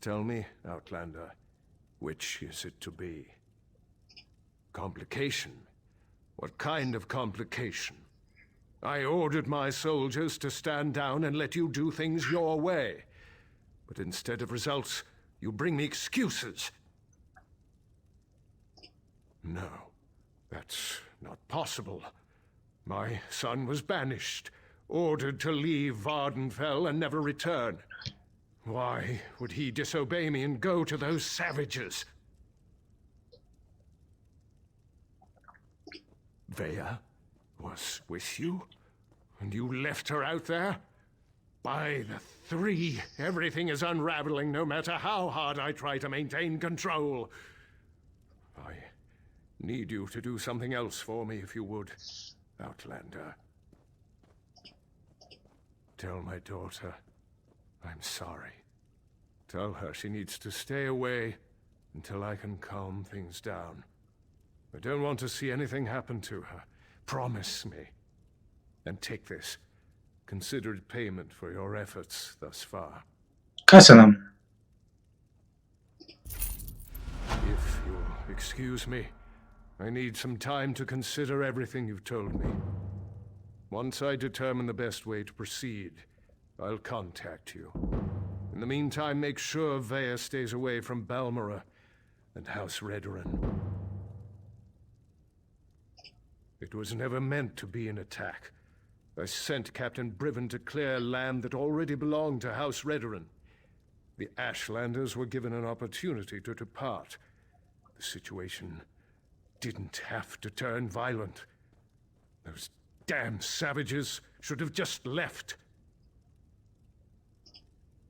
Tell me, Outlander, which is it to be? Complication? What kind of complication? I ordered my soldiers to stand down and let you do things your way. But instead of results, you bring me excuses. No, that's not possible. My son was banished, ordered to leave Vardenfell and never return. Why would he disobey me and go to those savages? Véa was with you, and you left her out there? By the three, everything is unraveling no matter how hard I try to maintain control. I need you to do something else for me, if you would, Outlander. Tell my daughter I'm sorry. Tell her she needs to stay away until I can calm things down. I don't want to see anything happen to her. Promise me. And take this. Consider it payment for your efforts thus far. Köszönöm. If you'll excuse me, I need some time to consider everything you've told me. Once I determine the best way to proceed, I'll contact you. In the meantime, make sure Véa stays away from Balmora and House Redoran. It was never meant to be an attack. I sent Captain Briven to clear land that already belonged to House Redoran. The Ashlanders were given an opportunity to depart. The situation didn't have to turn violent. Those damn savages should have just left.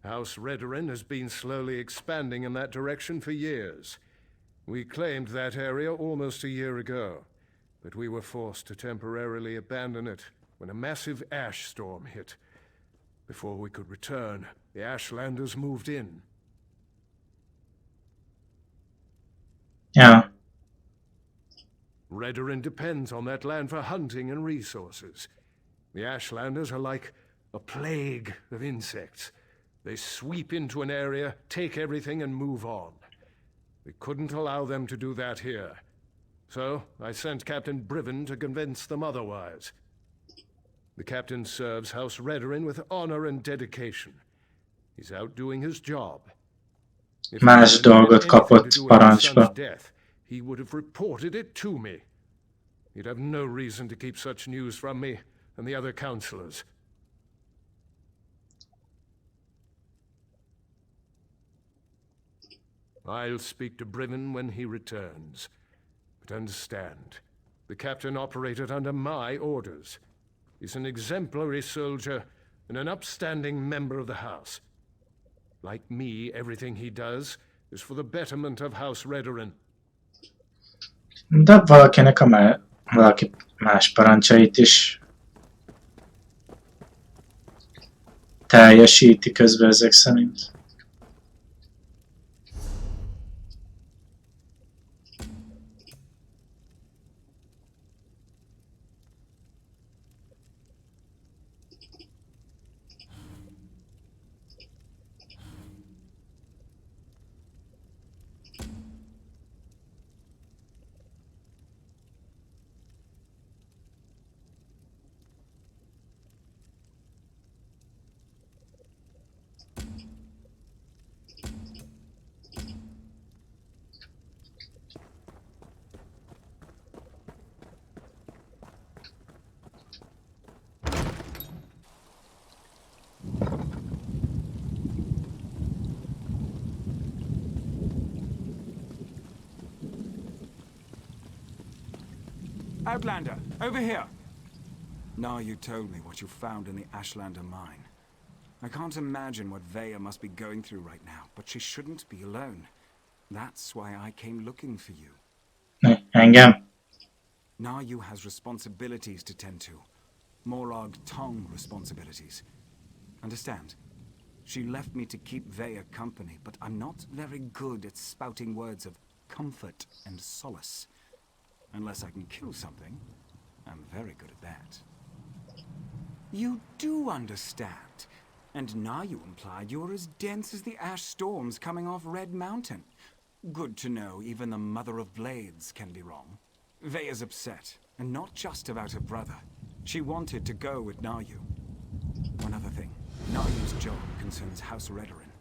House Redorin has been slowly expanding in that direction for years. We claimed that area almost a year ago, but we were forced to temporarily abandon it when a massive ash storm hit. Before we could return, the Ashlanders moved in. Ja. Redorin depends on that land for hunting and resources. The Ashlanders are like a plague of insects. They sweep into an area, take everything, and move on. We couldn't allow them to do that here. So I sent Captain Briven to convince them otherwise. The captain serves House Redorin with honor and dedication. He's out doing his job. If Más dolgot kapott parancsba. he would have reported it to me. He'd have no reason to keep such news from me and the other counselors. I'll speak to Briven when he returns. But understand, the captain operated under my orders. He's an exemplary soldier and an upstanding member of the House. Like me, everything he does is for the betterment of House Redorin. De valaki más parancsait is teljesíti közben ezek szerint. Outlander, over here! Now you told me what you found in the Ashlander mine. I can't imagine what Veja must be going through right now, but she shouldn't be alone. That's why I came looking for you. Engem? Nayu has responsibilities to tend to. Morag Tong responsibilities. Understand? She left me to keep Veja company, but I'm not very good at spouting words of comfort and solace. Unless I can kill something, I'm very good at that. You do understand. And now you implied you're as dense as the ash storms coming off Red Mountain. Good to know even the Mother of Blades can be wrong. Veja's upset, and not just about her brother. She wanted to go with Nayu. One other thing. Nayu's job concerns House Redorin.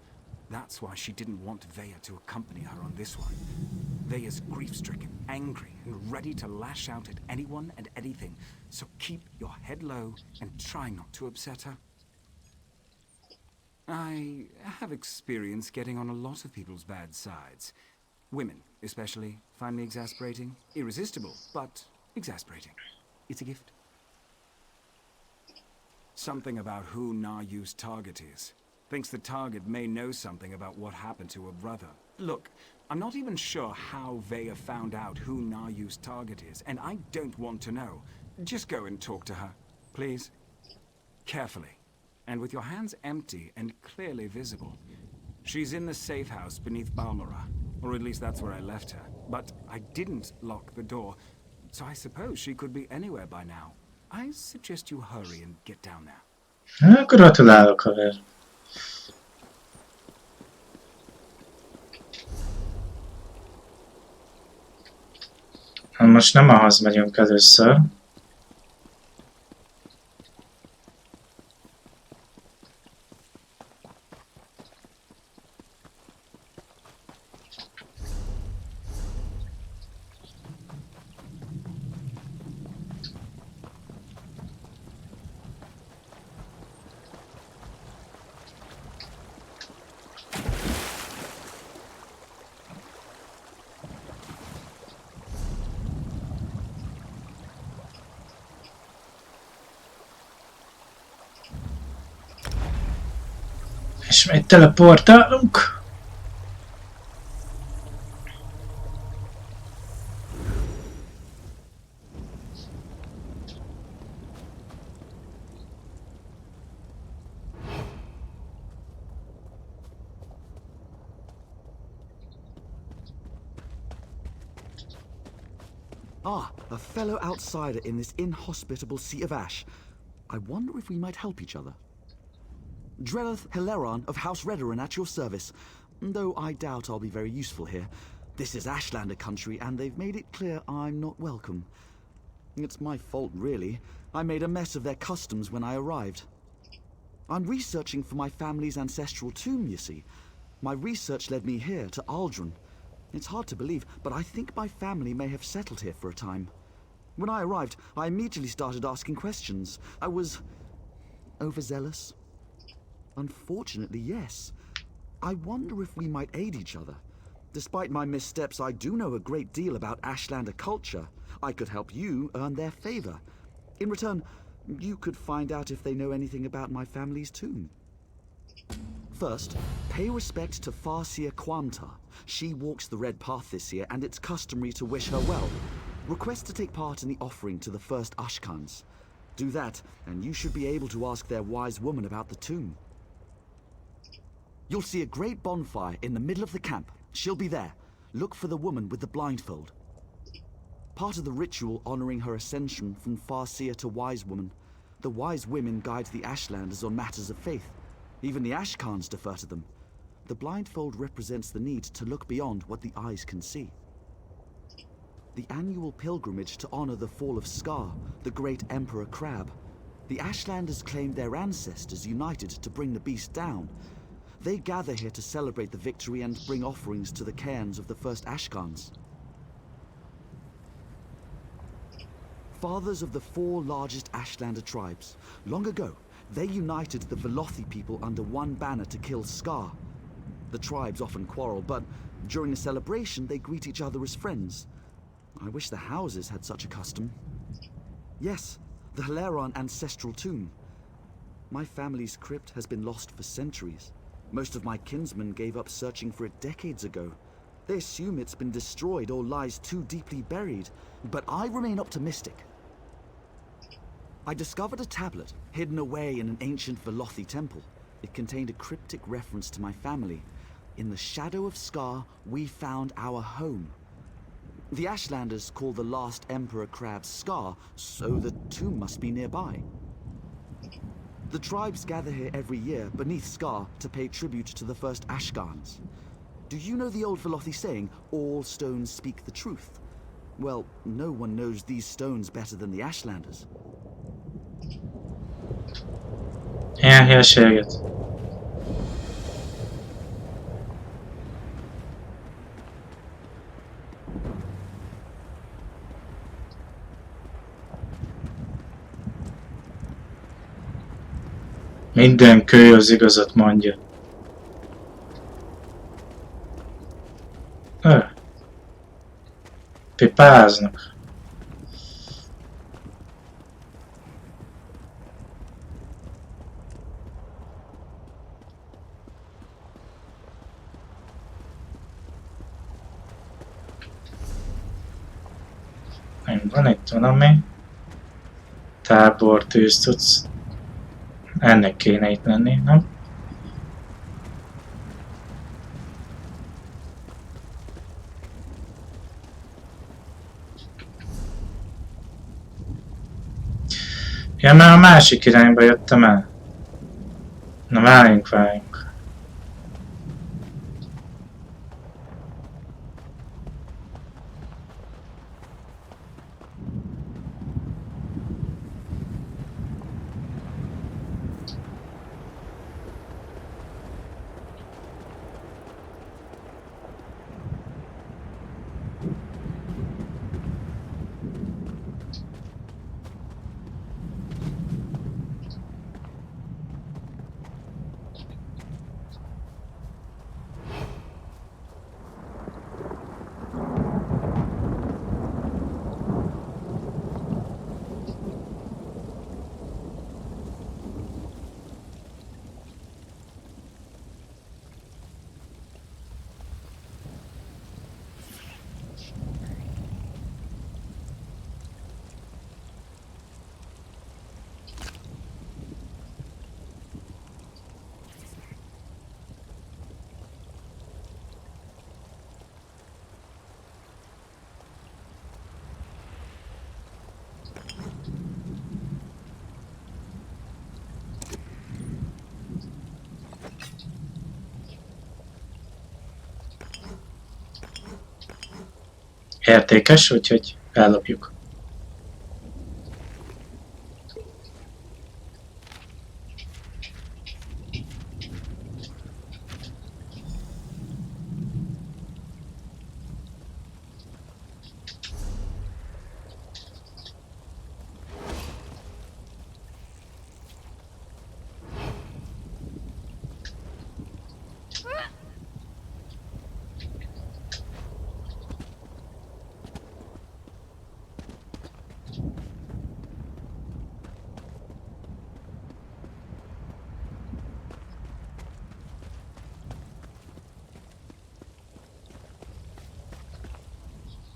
That's why she didn't want Veja to accompany her on this one. Veja's grief-stricken, angry, and ready to lash out at anyone and anything. So keep your head low and try not to upset her. I have experience getting on a lot of people's bad sides. Women, especially, find me exasperating. Irresistible, but exasperating. It's a gift. Something about who Nayu's target is. Thinks the target may know something about what happened to her brother. Look, I'm not even sure how Veja found out who Nayu's target is, and I don't want to know. Just go and talk to her, please. Carefully, and with your hands empty and clearly visible. She's in the safe house beneath Balmora, or at least that's where I left her. But I didn't lock the door, so I suppose she could be anywhere by now. I suggest you hurry and get down there. Gratulálok, haver. Most nem ahhoz megyünk először. Ismét teleportálunk. Ah, a fellow outsider in this inhospitable Sea of Ash. I wonder if we might help each other. Drellith Hileron of House Redoran at your service, though I doubt I'll be very useful here. This is Ashlander country, and they've made it clear I'm not welcome. It's my fault, really. I made a mess of their customs when I arrived. I'm researching for my family's ancestral tomb, you see. My research led me here, to Aldrin. It's hard to believe, but I think my family may have settled here for a time. When I arrived, I immediately started asking questions. I was overzealous. Unfortunately, yes. I wonder if we might aid each other. Despite my missteps, I do know a great deal about Ashlander culture. I could help you earn their favor. In return, you could find out if they know anything about my family's tomb. First, pay respect to Farseer Quamta. She walks the Red Path this year, and it's customary to wish her well. Request to take part in the offering to the first Ashkans. Do that, and you should be able to ask their wise woman about the tomb. You'll see a great bonfire in the middle of the camp. She'll be there. Look for the woman with the blindfold. Part of the ritual honoring her ascension from Farseer to Wise Woman. The Wise Women guide the Ashlanders on matters of faith. Even the Ashkans defer to them. The blindfold represents the need to look beyond what the eyes can see. The annual pilgrimage to honor the fall of Scar, the great Emperor Crab. The Ashlanders claimed their ancestors united to bring the beast down. They gather here to celebrate the victory and bring offerings to the cairns of the first Ashkans. Fathers of the 4 largest Ashlander tribes. Long ago, they united the Velothi people under one banner to kill Scar. The tribes often quarrel, but during a celebration they greet each other as friends. I wish the houses had such a custom. Yes, the Hileron ancestral tomb. My family's crypt has been lost for centuries. Most of my kinsmen gave up searching for it decades ago. They assume it's been destroyed or lies too deeply buried, but I remain optimistic. I discovered a tablet hidden away in an ancient Velothi temple. It contained a cryptic reference to my family. In the shadow of Scar, we found our home. The Ashlanders call the last Emperor Crab Scar, so the tomb must be nearby. The tribes gather here every year beneath Scar to pay tribute to the first Ashkans. Do you know the old Velothi saying, all stones speak the truth? Well, no one knows these stones better than the Ashlanders. Ilyen hülyeséget. Minden köly az igazat mondja. Pipáznak. Van itt valami. Tábor, tűz tudsz. Ennek kéne itt lenni, nem? Ja, már a másik irányba jöttem el. Na, váljunk. értékes, úgyhogy ellopjuk.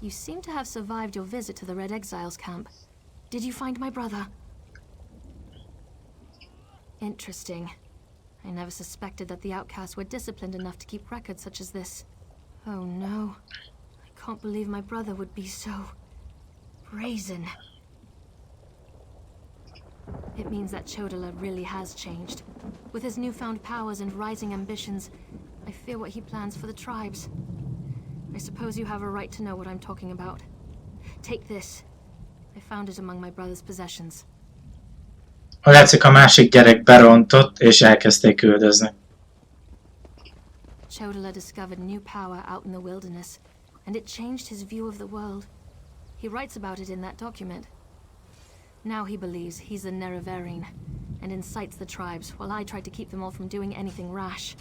You seem to have survived your visit to the Red Exiles camp. Did you find my brother? Interesting. I never suspected that the outcasts were disciplined enough to keep records such as this. Oh no. I can't believe my brother would be so brazen. It means that Chodala really has changed. With his newfound powers and rising ambitions, I fear what he plans for the tribes. I suppose you have a right to know what I'm talking about. Take this. I found it among my brother's possessions. Látszik, a másik gyerek berontott, és elkezdték üldözni. Chodala discovered new power out in the wilderness, and it changed his view of the world. He writes about it in that document. Now he believes he's the Nerevarine, and incites the tribes, while I try to keep them all from doing anything rash.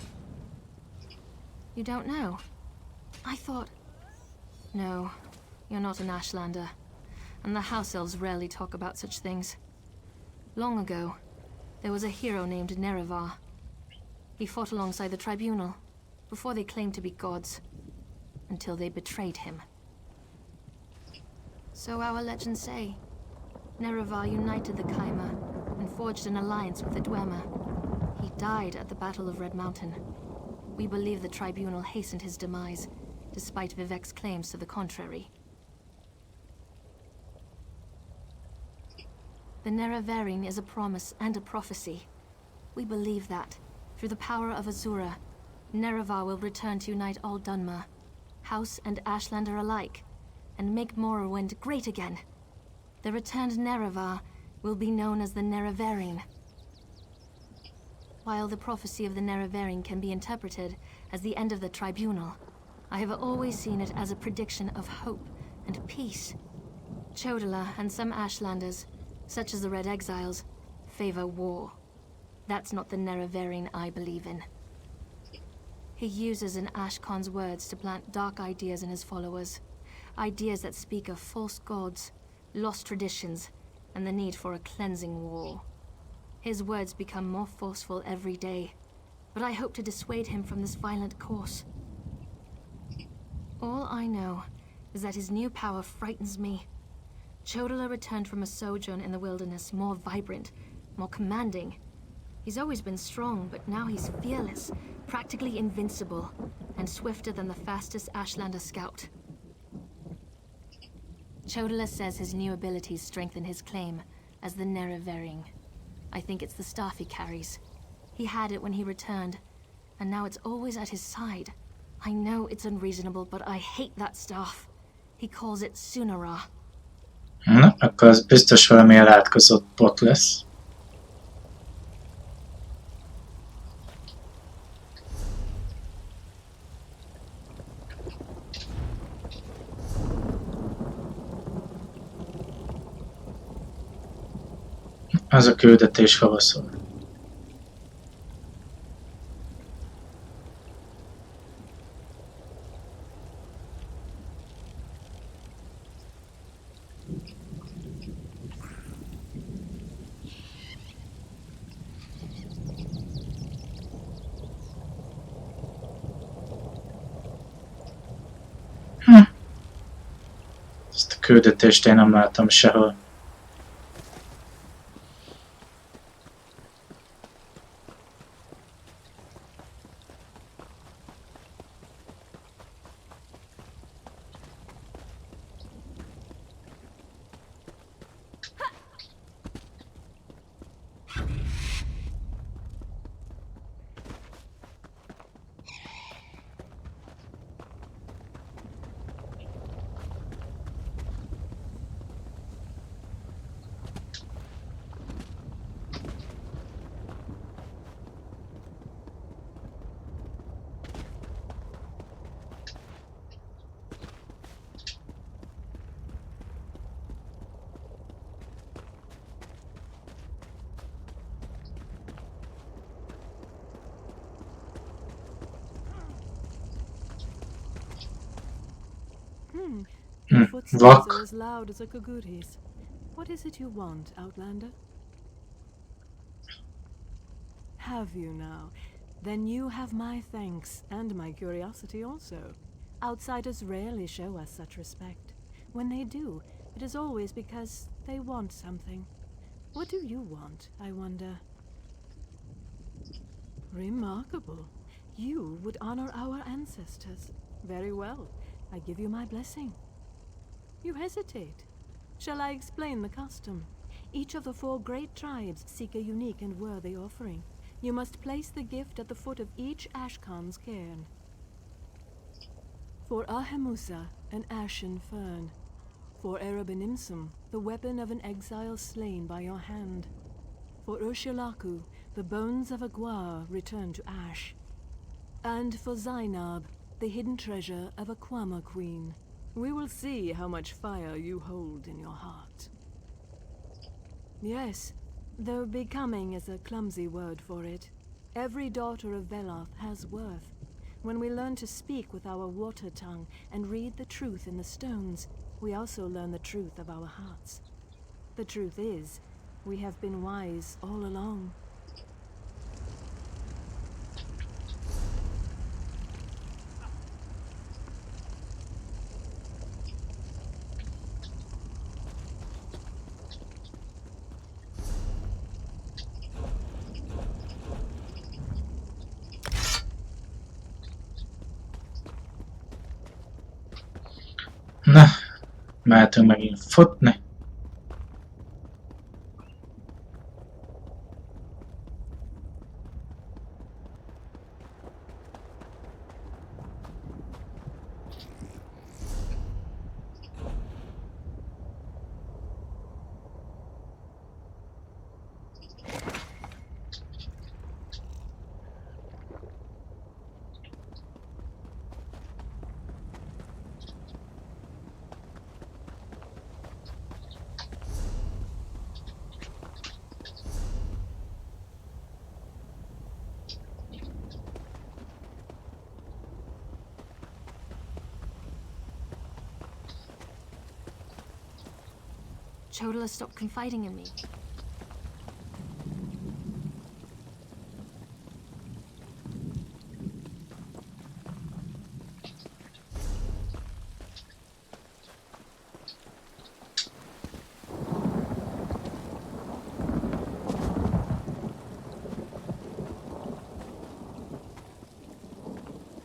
You don't know? I thought... No, you're not an Ashlander, and the House Elves rarely talk about such things. Long ago, there was a hero named Nerevar. He fought alongside the Tribunal, before they claimed to be gods, until they betrayed him. So our legends say. Nerevar united the Kaima, and forged an alliance with the Dwemer. He died at the Battle of Red Mountain. We believe the Tribunal hastened his demise, despite Vivek's claims to the contrary. The Nerevarine is a promise and a prophecy. We believe that, through the power of Azura, Nerevar will return to unite all Dunmer, House and Ashlander alike, and make Morrowind great again. The returned Nerevar will be known as the Nerevarine. While the prophecy of the Nerevarine can be interpreted as the end of the Tribunal, I have always seen it as a prediction of hope and peace. Chodala and some Ashlanders, such as the Red Exiles, favor war. That's not the Nerevarine I believe in. He uses an Ashkon's words to plant dark ideas in his followers. Ideas that speak of false gods, lost traditions, and the need for a cleansing war. His words become more forceful every day, but I hope to dissuade him from this violent course. All I know is that his new power frightens me. Chodala returned from a sojourn in the wilderness more vibrant, more commanding. He's always been strong, but now he's fearless, practically invincible, and swifter than the fastest Ashlander scout. Chodala says his new abilities strengthen his claim as the Nerevarine. I think it's the staff he carries. He had it when he returned, and now it's always at his side. I know it's unreasonable, but I hate that staff. He calls it Sunara. Na, akkor az biztos valami elátkozott bot lesz. Az a küldetés hova szól. Ezt a küldetést én nem láttam sehol. Your footsteps Vak. are as loud as a Kaguri's. What is it you want, Outlander? Have you now? Then you have my thanks, and my curiosity also. Outsiders rarely show us such respect. When they do, it is always because they want something. What do you want, I wonder? Remarkable. You would honor our ancestors. Very well. I give you my blessing. You hesitate. Shall I explain the custom? Each of the 4 great tribes seek a unique and worthy offering. You must place the gift at the foot of each Ashkan's cairn. For Ahemusa, an ashen fern. For Erebenimsum, the weapon of an exile slain by your hand. For Urshilaku, the bones of a Gwar returned to ash. And for Zainab, the hidden treasure of a Kwama queen. We will see how much fire you hold in your heart. Yes, though becoming is a clumsy word for it. Every daughter of Veloth has worth. When we learn to speak with our water tongue and read the truth in the stones, we also learn the truth of our hearts. The truth is, we have been wise all along. Na, mehetünk megint futni. Chodala stopped confiding in me.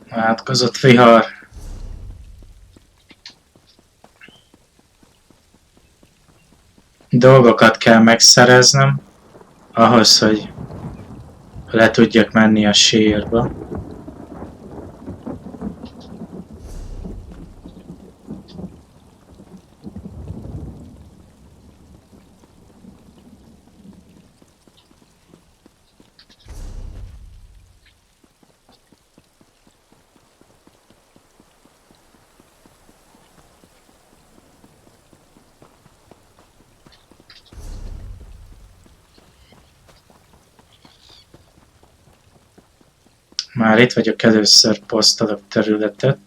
Átkozott vihar. Dolgokat kell megszereznem, ahhoz, hogy le tudjak menni a sírba. Már itt vagyok, először posztolok területet.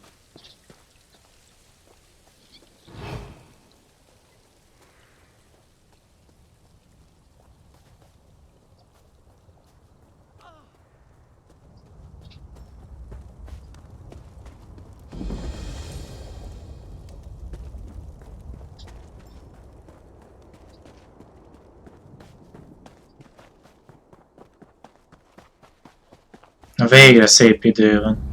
Na végre szép idő van.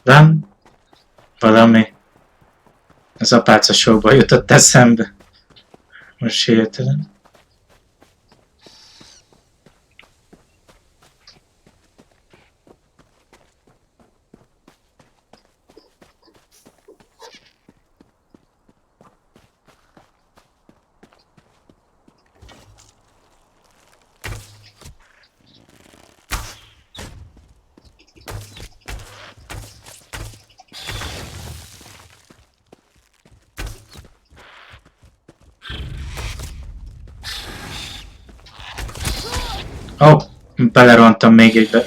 Rán. Az apáca showból jutott eszembe. Most hirtelen. Ó, belerontam még egybe.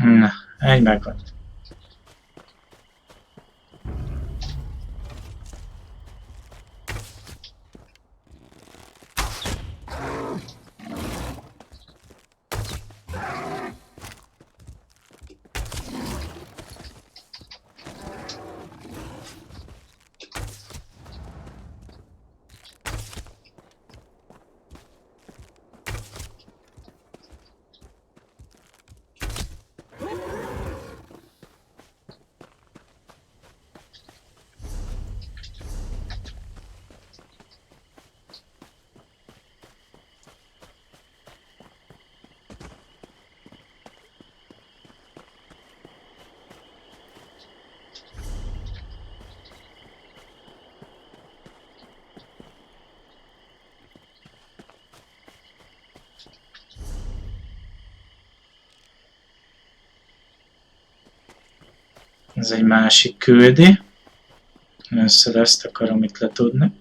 Na, egy megvan. Ez egy másik küldi. Először ezt akarom itt letudni.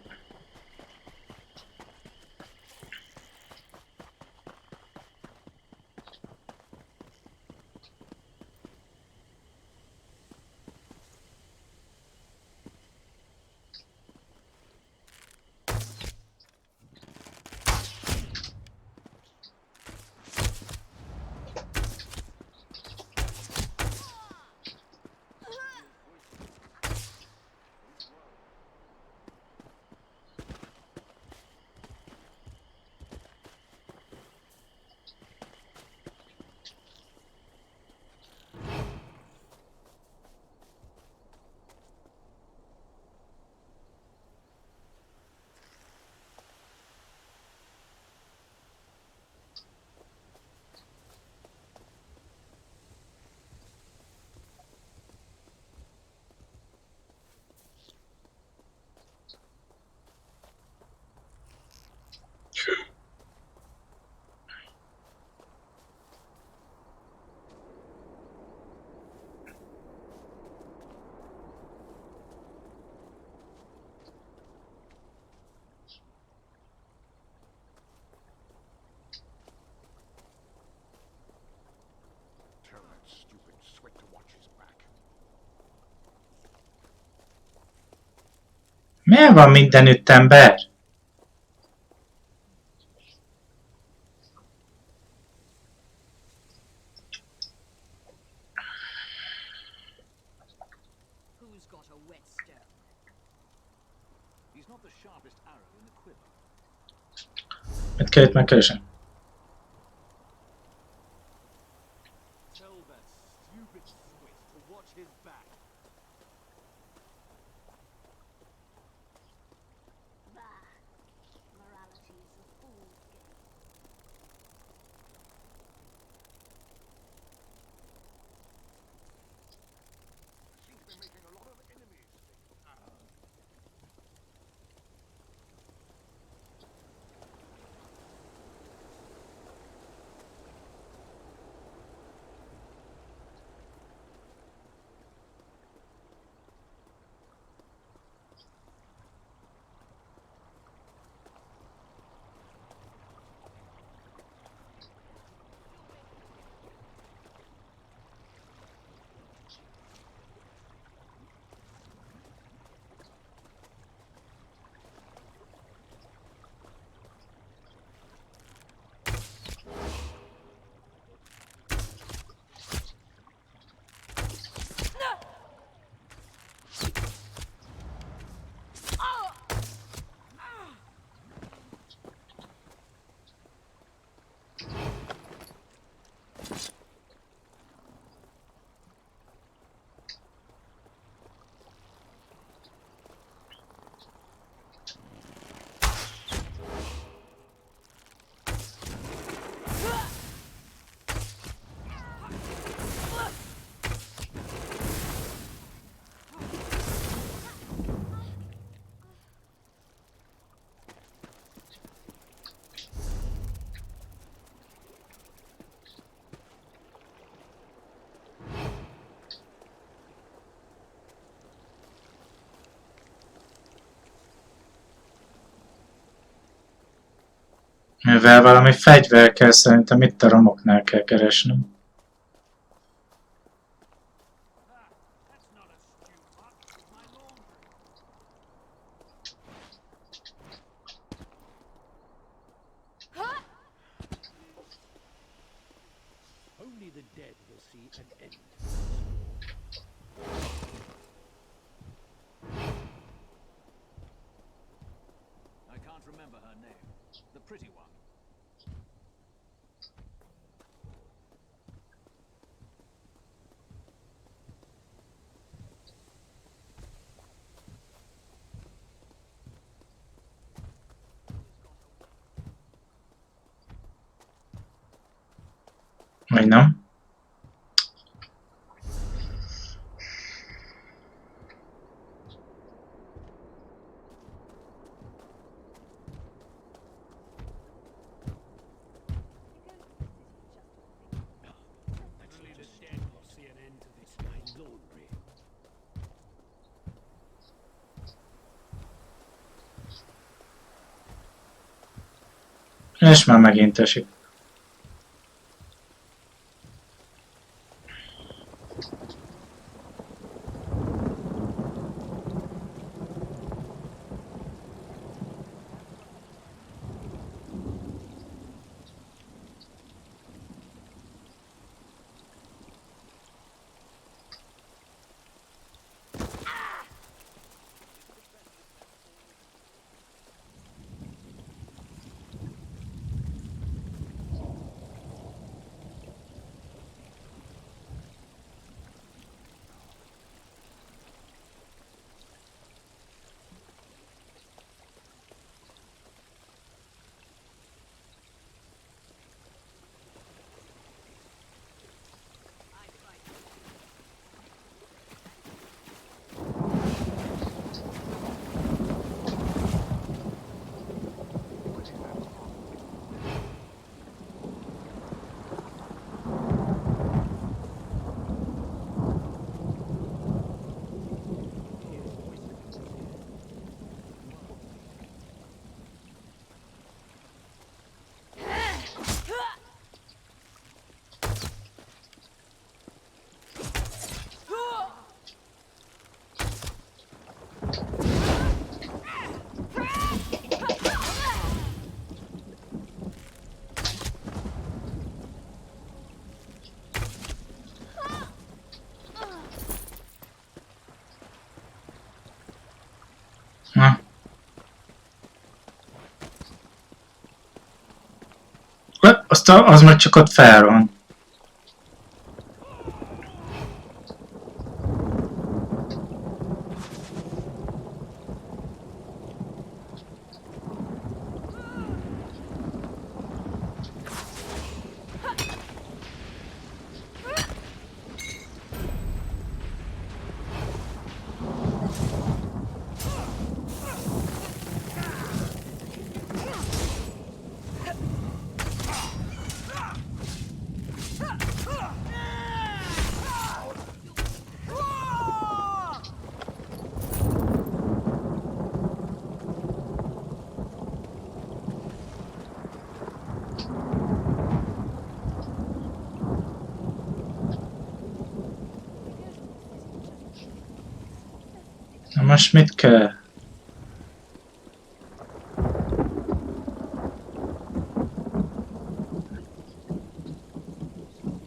Miért van mindenütt ember? Mit kellett megkeresni? Mivel valami fegyver kell, szerintem itt a romoknál kell keresnünk. Only the dead will see an end. I can't remember her name. The pretty one. Vagy nem? Only the dead will see an end to this, my laundry. És már megint esik. Na. Az majd csak ott felron. Na most mit kell?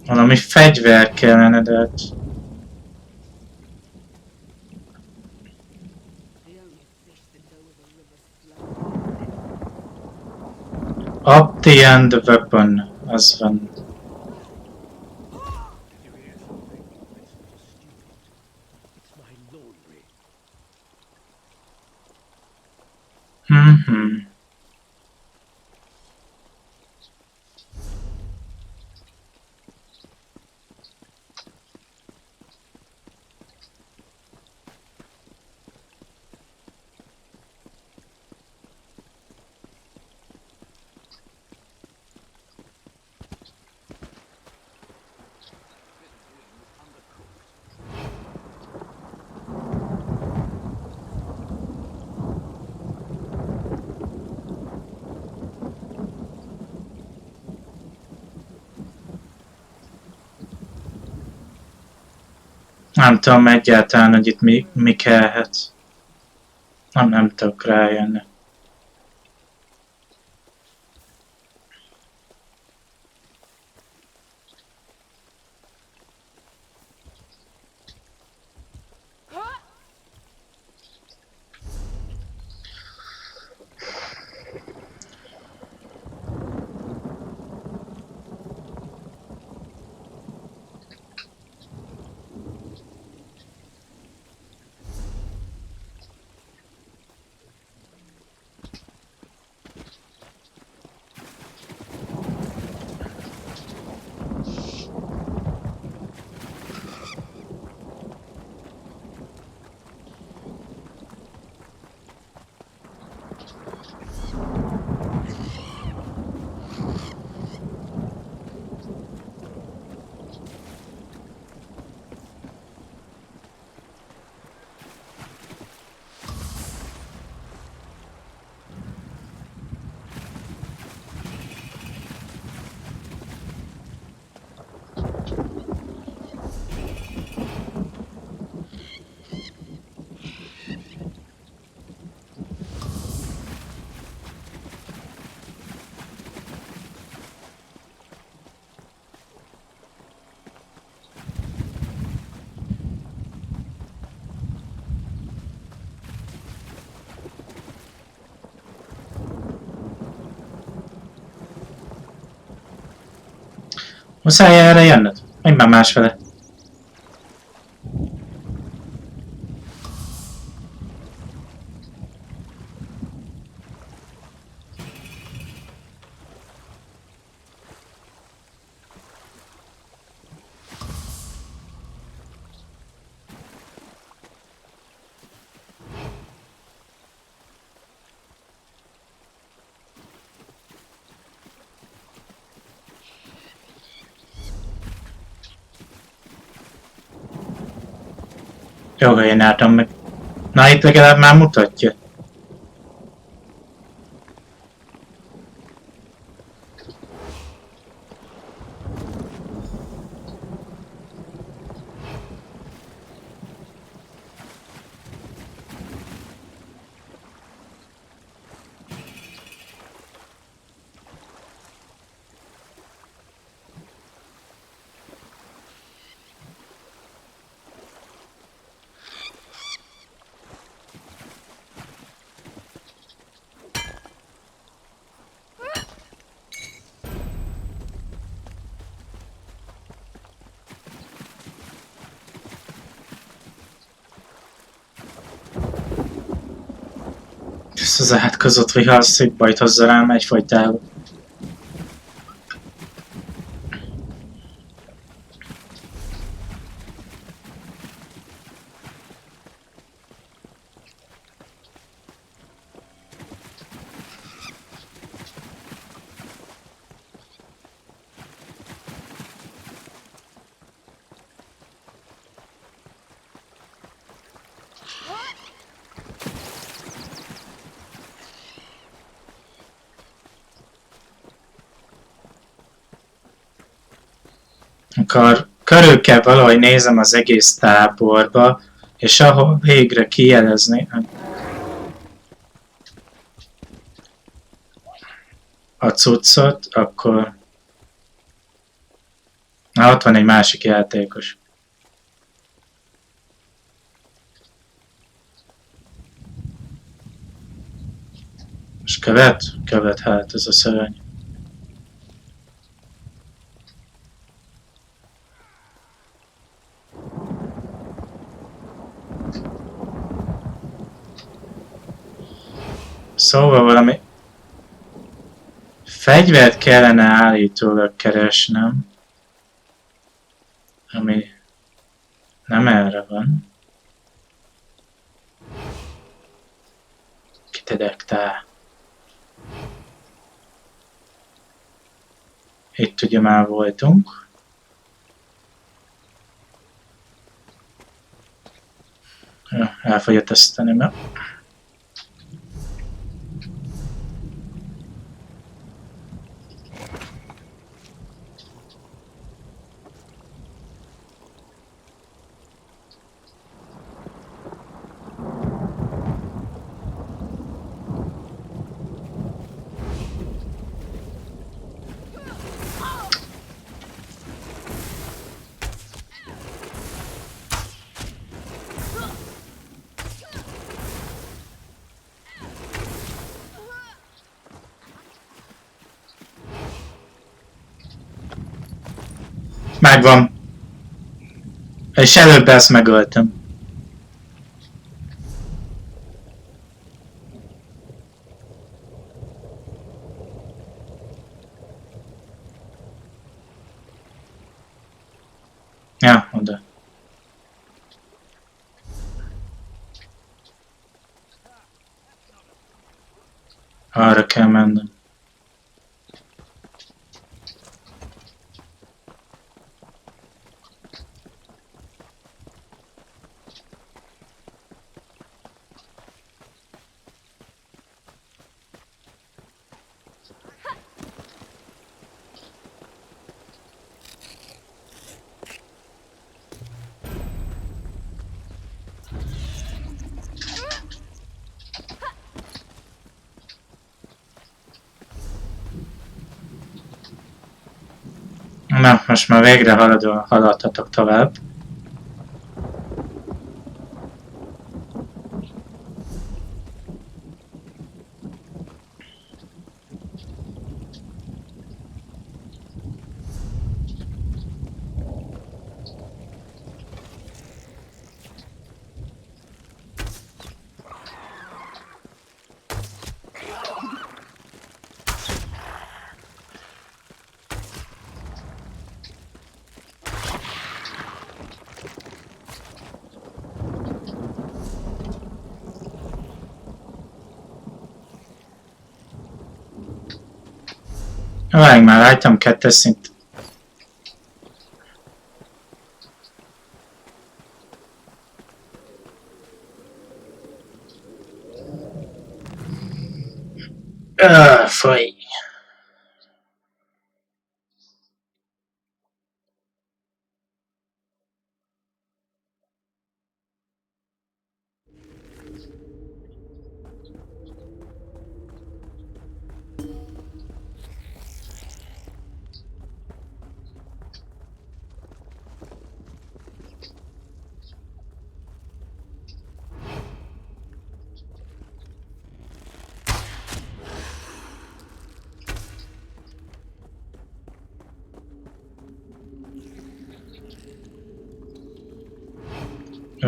Valami fegyver kellene, de hát... Up the end weapon, az van. Mhm. Nem tudom egyáltalán, hogy itt mi kellhet. Nem tudok rájönni. Muszáj erre jönnöd? Menj már másfele. Jó, én álltam meg. Na, itt legalább már mutatja. Ez az átkozott vihasz, hogy bajt hozza rám egyfajtában. Akkor körül kell valahogy nézem az egész táborba, és ahol végre kijelezni a cuccot, akkor... Na, ott van egy másik játékos. És követ? Követ hát ez a szörny. Szóval valami fegyvert kellene állítólag keresnem, ami nem erre van. Kitedektál. Itt ugye már voltunk. Ja, el fogja teszteni, mert... Megvan. És előbb ezt megöltem. Ja, oda. Arra kell mennem. Na, most már végre haladhatok tovább. Várj már, láttam 2-es szint. Faj.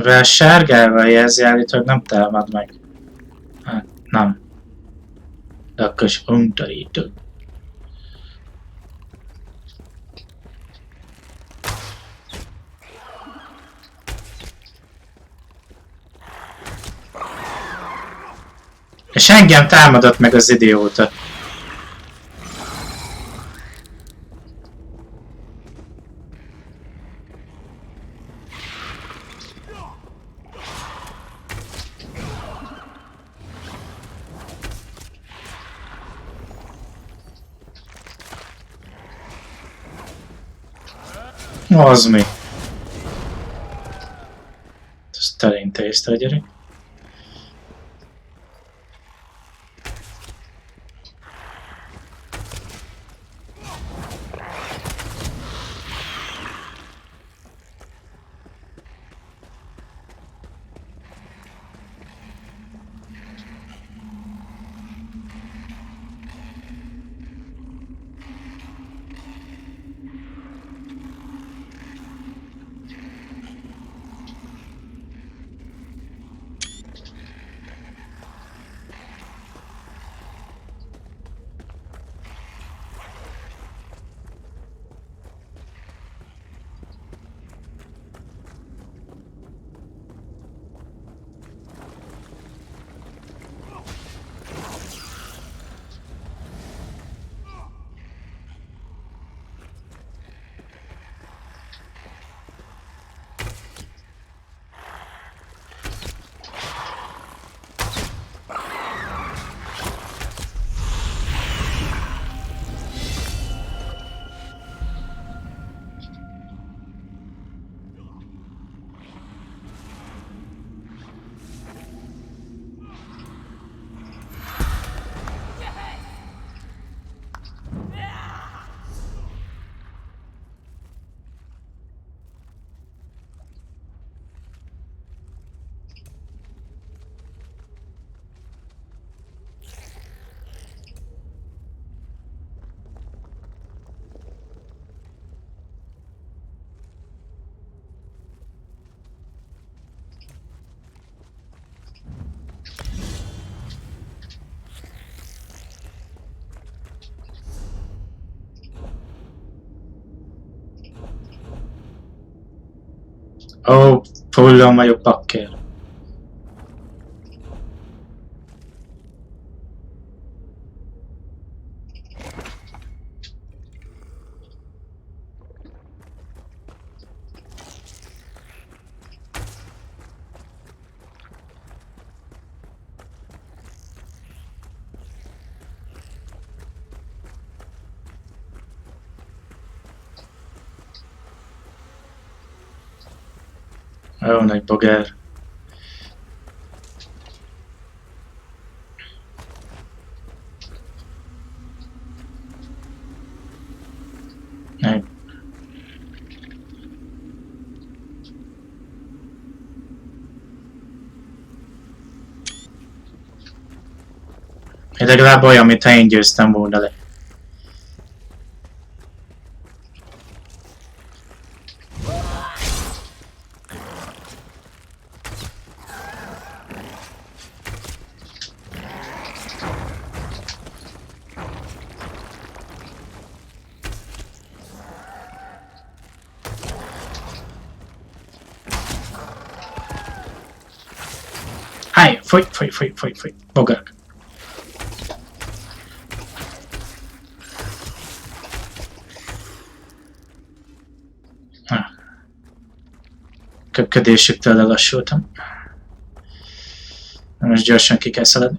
Mivel sárgával jelzi, állítólag nem támad meg. Hát, nem. De akkor is undorító. És engem támadott meg az idióta. Az mi? Ez telintézte a gyerek. Ó, fullon vagyok, bakker. Ó, nagy bogár. Nem. Legalább olyan, mintha én győztem volna le. Állj, fogy, bogák. Köpködésüktől lelassultam. Most gyorsan ki kell szaladni.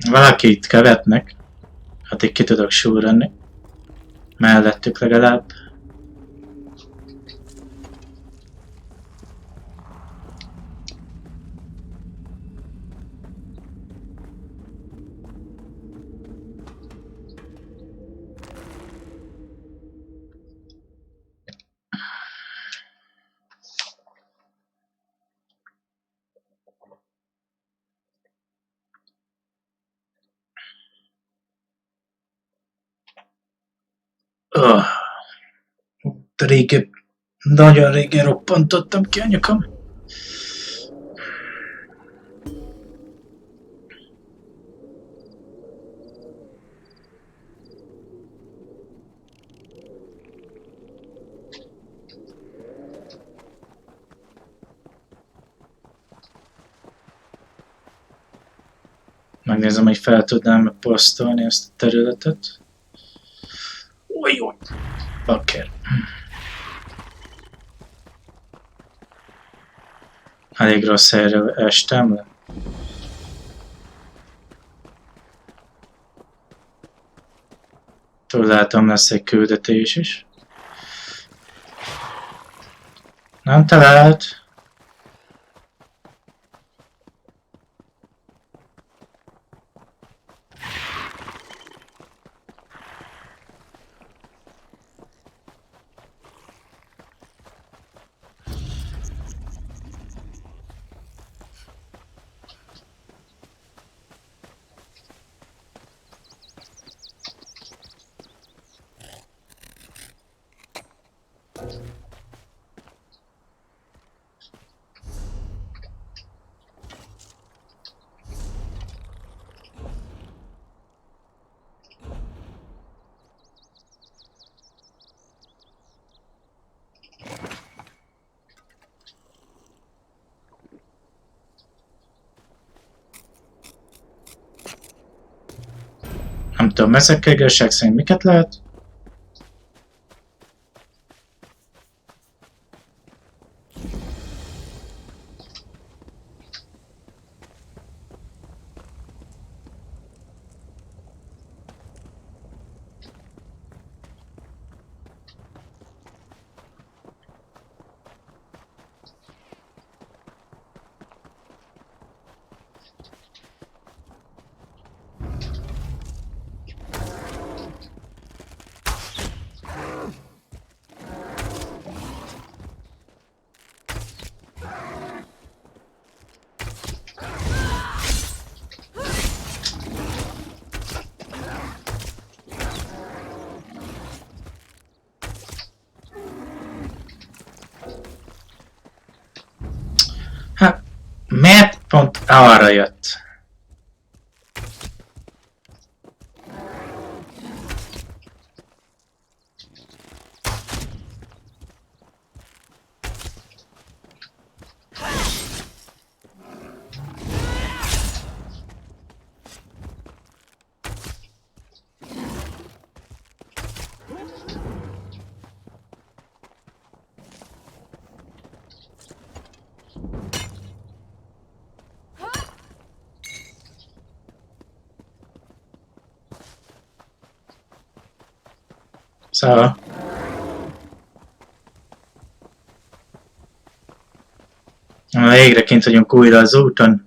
Valakit követnek, addig ki tudok súrani. Mellettük legalább. Régen, nagyon régen roppantottam ki a nyakam. Megnézem, hogy fel tudnám posztolni ezt a területet. Új, bakker. Elég rossz helyre estem le. Túl látom, lesz egy küldetés is. Nem talált. Nem tudom, ezekkel igazság szerint miket lehet? följött. Szóval. Végre kint vagyunk újra az úton.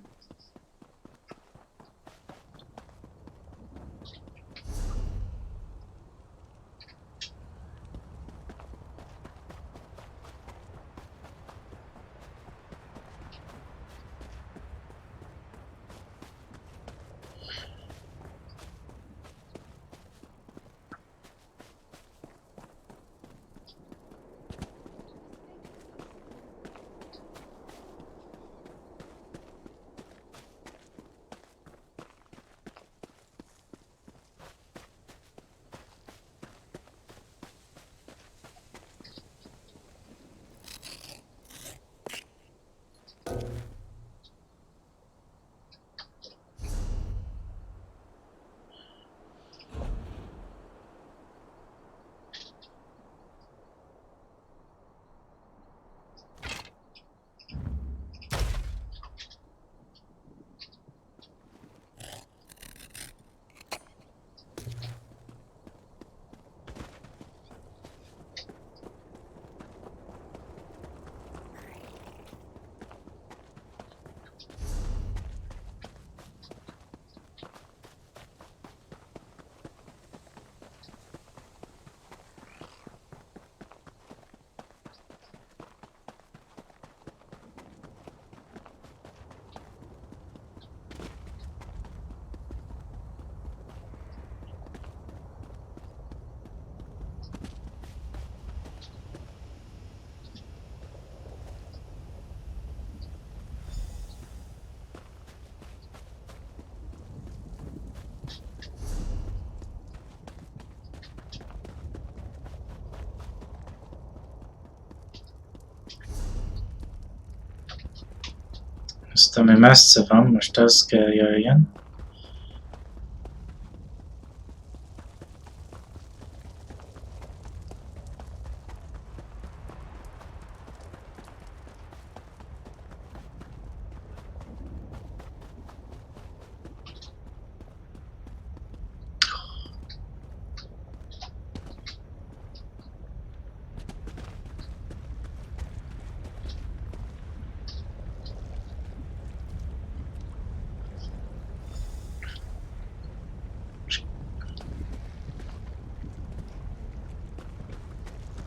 Azt, ami messze van, most az kell jöjjön.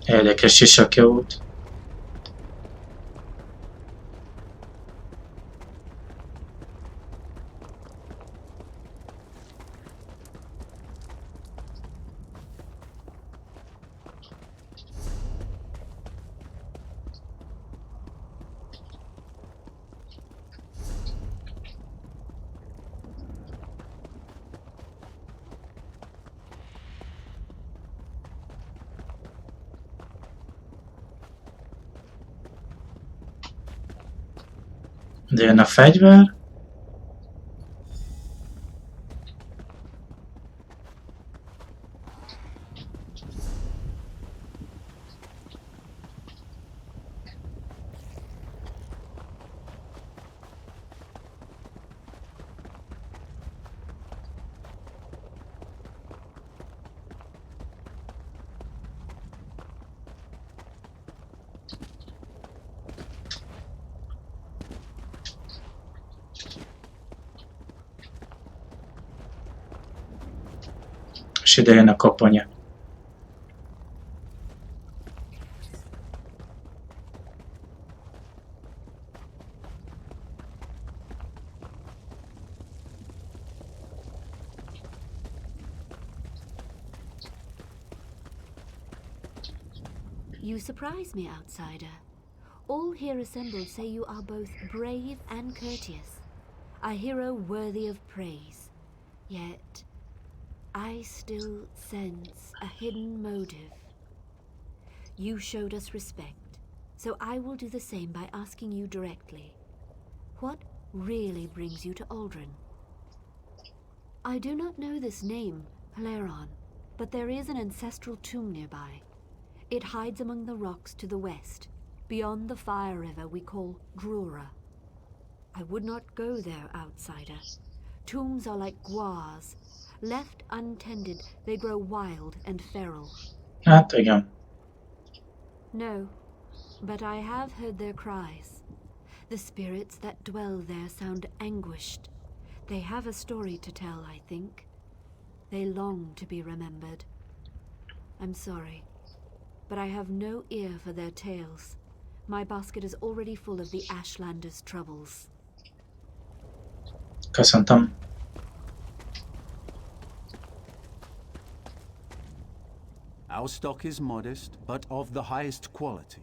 Érdekes sisakja út. De jön a fegyver. És ide jön a koponya. You surprise me, outsider. All here assembled say you are both brave and courteous. A hero worthy of praise. Yet, I still sense a hidden motive. You showed us respect, so I will do the same by asking you directly. What really brings you to Aldrin? I do not know this name, Peleron, but there is an ancestral tomb nearby. It hides among the rocks to the west, beyond the fire river we call Drura. I would not go there, outsider. Tombs are like guars. Left untended, they grow wild and feral. Hát igen. No, but I have heard their cries. The spirits that dwell there sound anguished. They have a story to tell, I think. They long to be remembered. I'm sorry, but I have no ear for their tales. My basket is already full of the Ashlanders' troubles. Köszöntöm. Our stock is modest, but of the highest quality.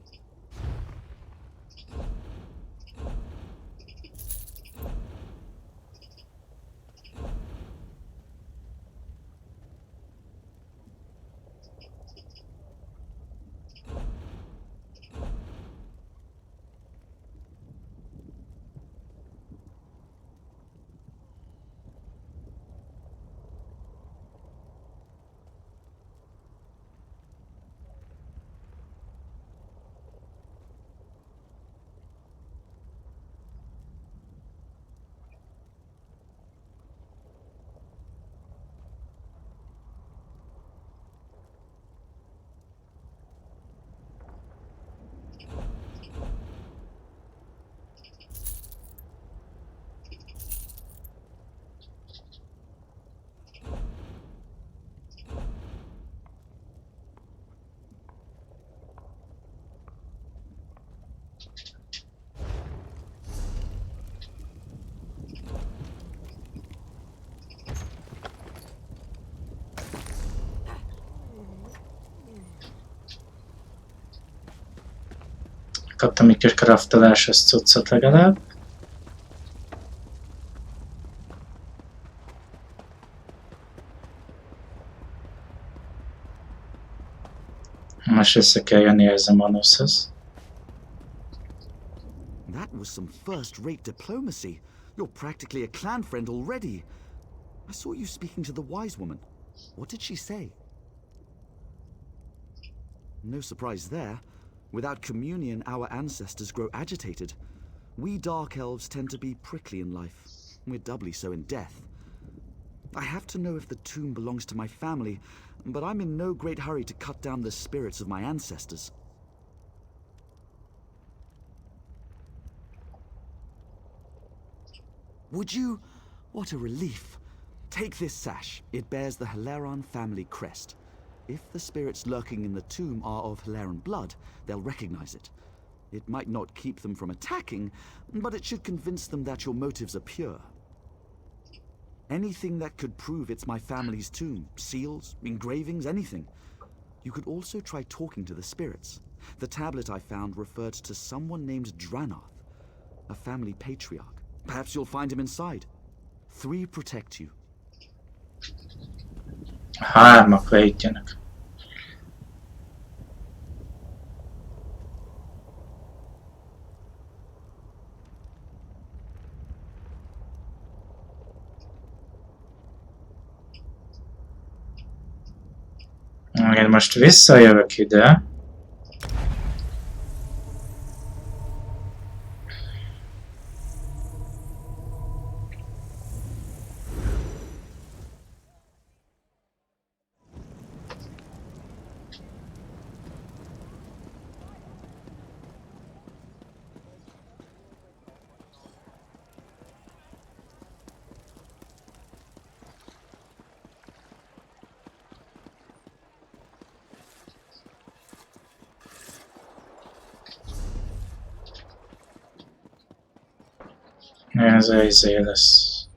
Kaptam egy kis craftolásos cuccot legalább. Most vissza kell jönni ez a Manushoz. That was some first-rate diplomacy. You're practically a clan friend already. I saw you speaking to the wise woman. What did she say? No surprise there. Without communion, our ancestors grow agitated. We Dark Elves tend to be prickly in life. We're doubly so in death. I have to know if the tomb belongs to my family, but I'm in no great hurry to cut down the spirits of my ancestors. Would you? What a relief. Take this sash. It bears the Hilaron family crest. If the spirits lurking in the tomb are of Hilaron blood, they'll recognize it. It might not keep them from attacking, but it should convince them that your motives are pure. Anything that could prove it's my family's tomb. Seals, engravings, anything. You could also try talking to the spirits. The tablet I found referred to someone named Dranath, a family patriarch. Perhaps you'll find him inside. 3 protect you. 3 védjenek. Én most visszajövök ide. Ez izé lesz.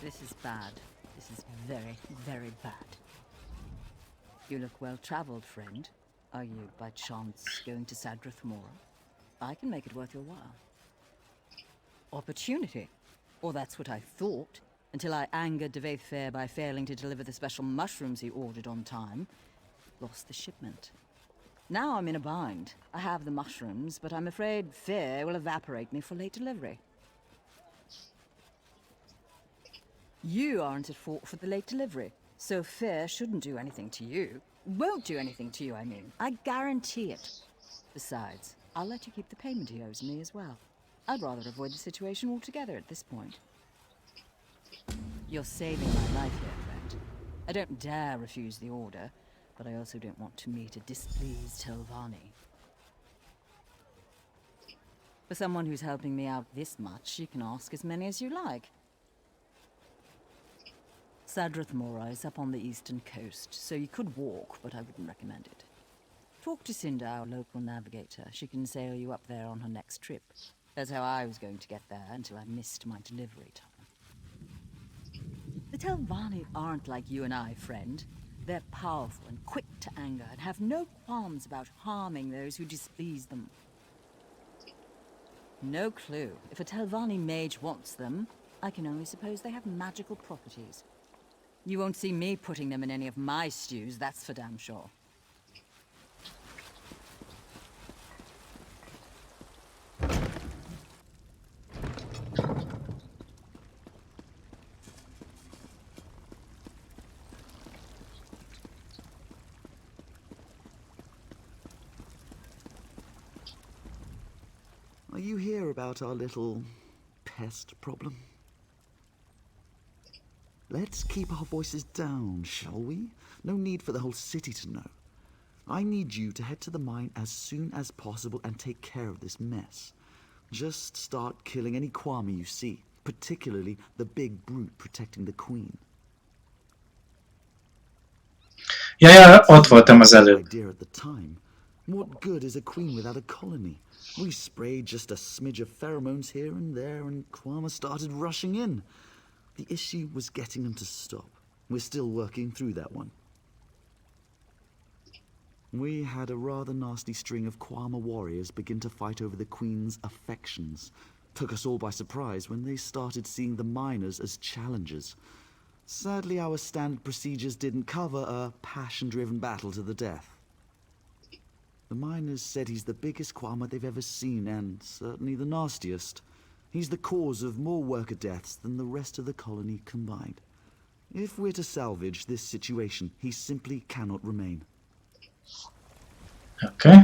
This is bad. This is very, very bad. You look well-traveled, friend. Are you, by chance, going to Sadrith Mora? I can make it worth your while. Opportunity. Or that's what I thought, until I angered Devaith Fair by failing to deliver the special mushrooms he ordered on time. Lost the shipment. Now I'm in a bind. I have the mushrooms, but I'm afraid Fair will evaporate me for late delivery. You aren't at fault for the late delivery, so Fair shouldn't do anything to you. Won't do anything to you, I mean. I guarantee it. Besides, I'll let you keep the payment he owes me as well. I'd rather avoid the situation altogether at this point. You're saving my life here, friend. I don't dare refuse the order, but I also don't want to meet a displeased Telvanni. For someone who's helping me out this much, you can ask as many as you like. Sadrith Mora is up on the eastern coast, so you could walk, but I wouldn't recommend it. Talk to Cinda, our local navigator. She can sail you up there on her next trip. That's how I was going to get there until I missed my delivery time. The Telvanni aren't like you and I, friend. They're powerful and quick to anger and have no qualms about harming those who displease them. No clue. If a Telvanni mage wants them, I can only suppose they have magical properties. You won't see me putting them in any of my stews, that's for damn sure. Are you here about our little pest problem? Let's keep our voices down, shall we? No need for the whole city to know. I need you to head to the mine as soon as possible and take care of this mess. Just start killing any Kwami you see, particularly the big brute protecting the queen. Ja, ott voltam az előbb. Idea at the time. What good is a queen without a colony? We sprayed just a smidge of pheromones here and there and Kwama started rushing in. The issue was getting them to stop. We're still working through that one. We had a rather nasty string of Kwama warriors begin to fight over the Queen's affections. Took us all by surprise when they started seeing the miners as challengers. Sadly, our standard procedures didn't cover a passion-driven battle to the death. The miners said he's the biggest Kwama they've ever seen, and certainly the nastiest. He's the cause of more worker deaths than the rest of the colony combined. If we're to salvage this situation, he simply cannot remain. Okay.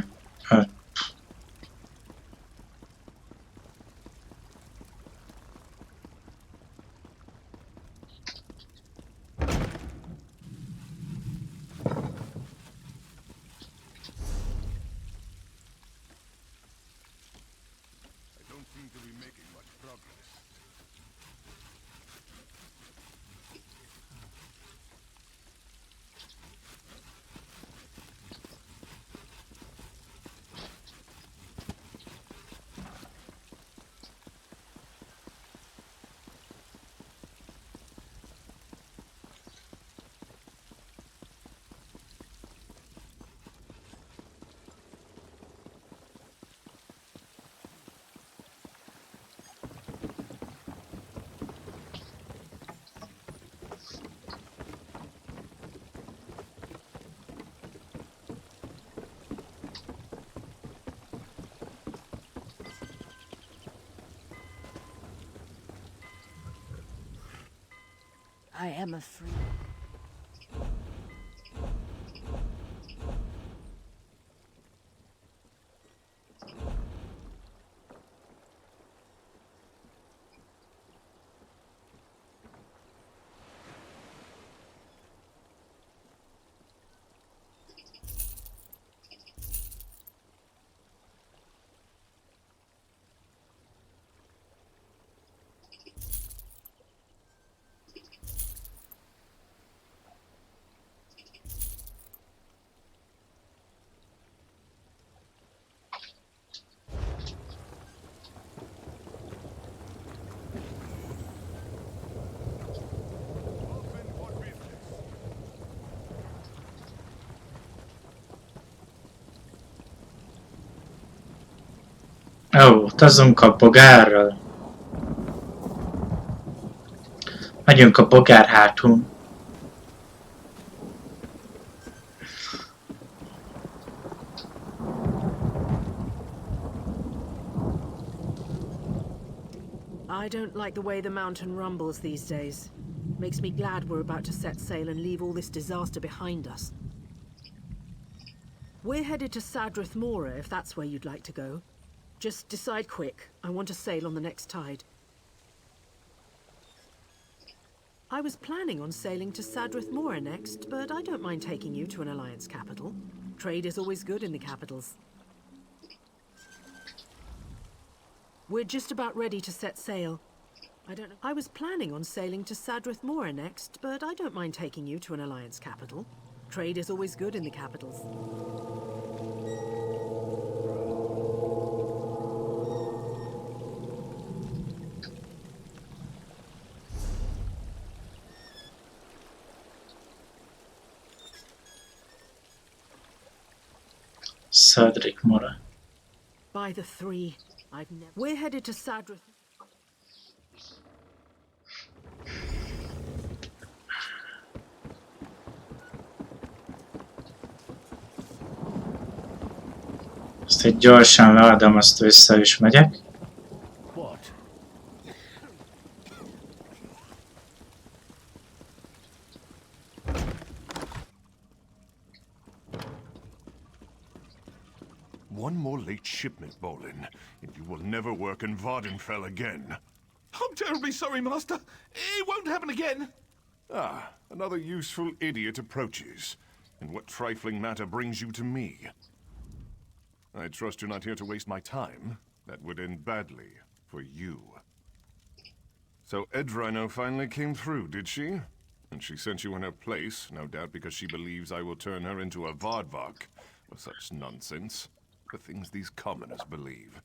I am afraid. Ó, utazunk a bogárral. Megyünk a bogár hátún. I don't like the way the mountain rumbles these days. Makes me glad we're about to set sail and leave all this disaster behind us. We're headed to Sadrith Mora, if that's where you'd like to go. Just decide quick. I want to sail on the next tide. I was planning on sailing to Sadrith Mora next, but I don't mind taking you to an Alliance capital. Trade is always good in the capitals. We're just about ready to set sail. I was planning on sailing to Sadrith Mora next, but I don't mind taking you to an Alliance capital. Trade is always good in the capitals. Sadrith Mora. By the three, We're headed to Sadrith. Azt így gyorsan leadom, azt vissza is megyek. What? One more late shipment, Bolin, and you will never work in Vardenfell again. I'm terribly sorry, Master. It won't happen again. Ah, another useful idiot approaches. And what trifling matter brings you to me? I trust you're not here to waste my time. That would end badly for you. So Edrino finally came through, did she? And she sent you in her place, no doubt because she believes I will turn her into a Vardvak, or such nonsense. The things these commoners believe.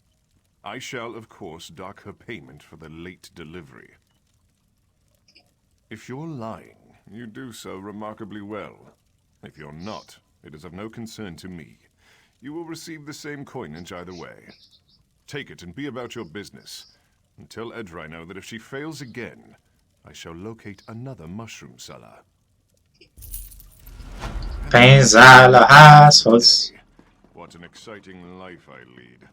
I shall, of course, dock her payment for the late delivery. If you're lying, you do so remarkably well. If you're not, it is of no concern to me. You will receive the same coinage either way. Take it and be about your business. And tell Edrino that if she fails again, I shall locate another mushroom seller. Pénz áll a házhoz. What an exciting life I lead.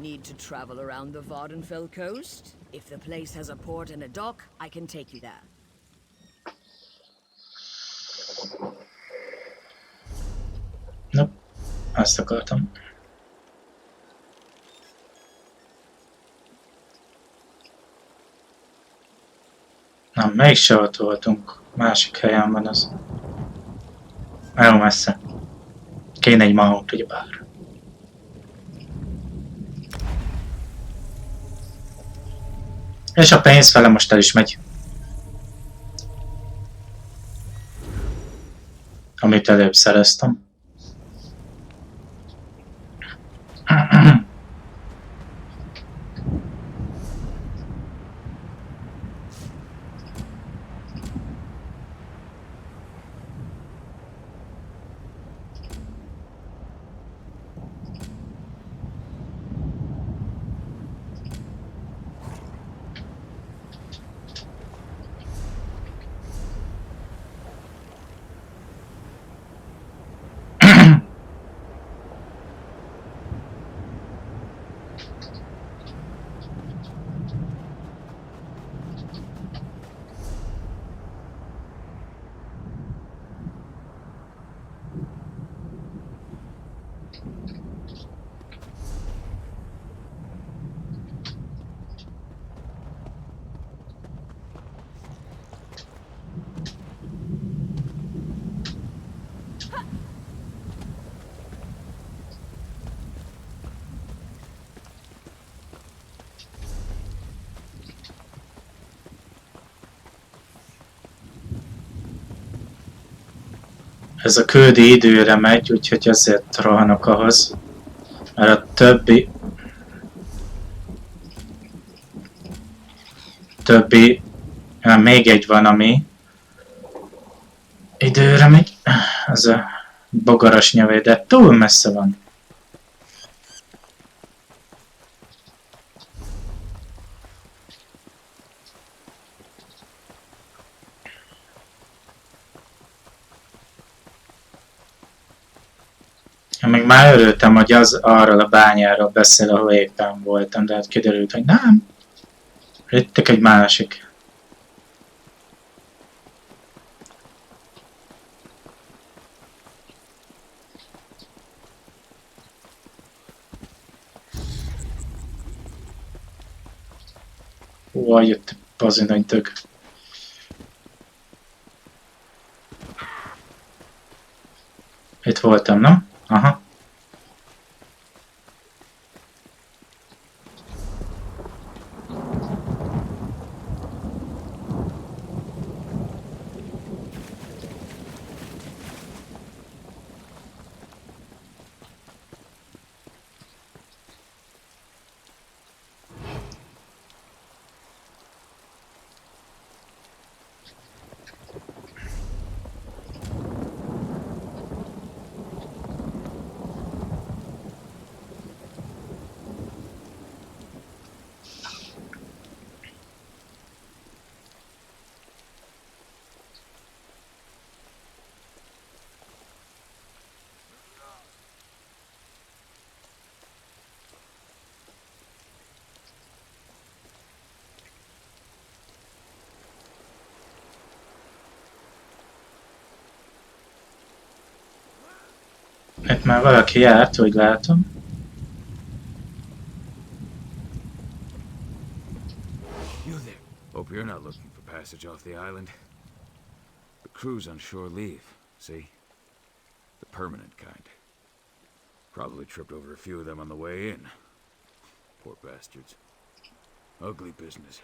Need to travel around the Vardenfell coast? If the place has a port and a dock, I can take you there. Nope, azt akartam. Na, melyik ott voltunk? Másik helyen van az. Nagyon messze. Kéne egy mount, ugyebár. És a pénz fele most el is megy. Amit előbb szereztem. Ez a küldi időre megy, úgyhogy azért rohanok ahhoz. Mert a többi... még egy van, ami időre megy. Ez a bogaras nyavé, de túl messze van. Még már örültem, hogy az arról a bányáról beszél, ahol éppen voltam, de hát kiderült, hogy nem. Itt egy másik. Húha, jött bazin nagy dög. Itt voltam, nem? Aha. Itt már valaki járt, úgy látom. You there. Hope you're not looking for passage off the island. The crew's on shore leave, see? The permanent kind. Probably tripped over a few of them on the way in. Poor bastards. Ugly business.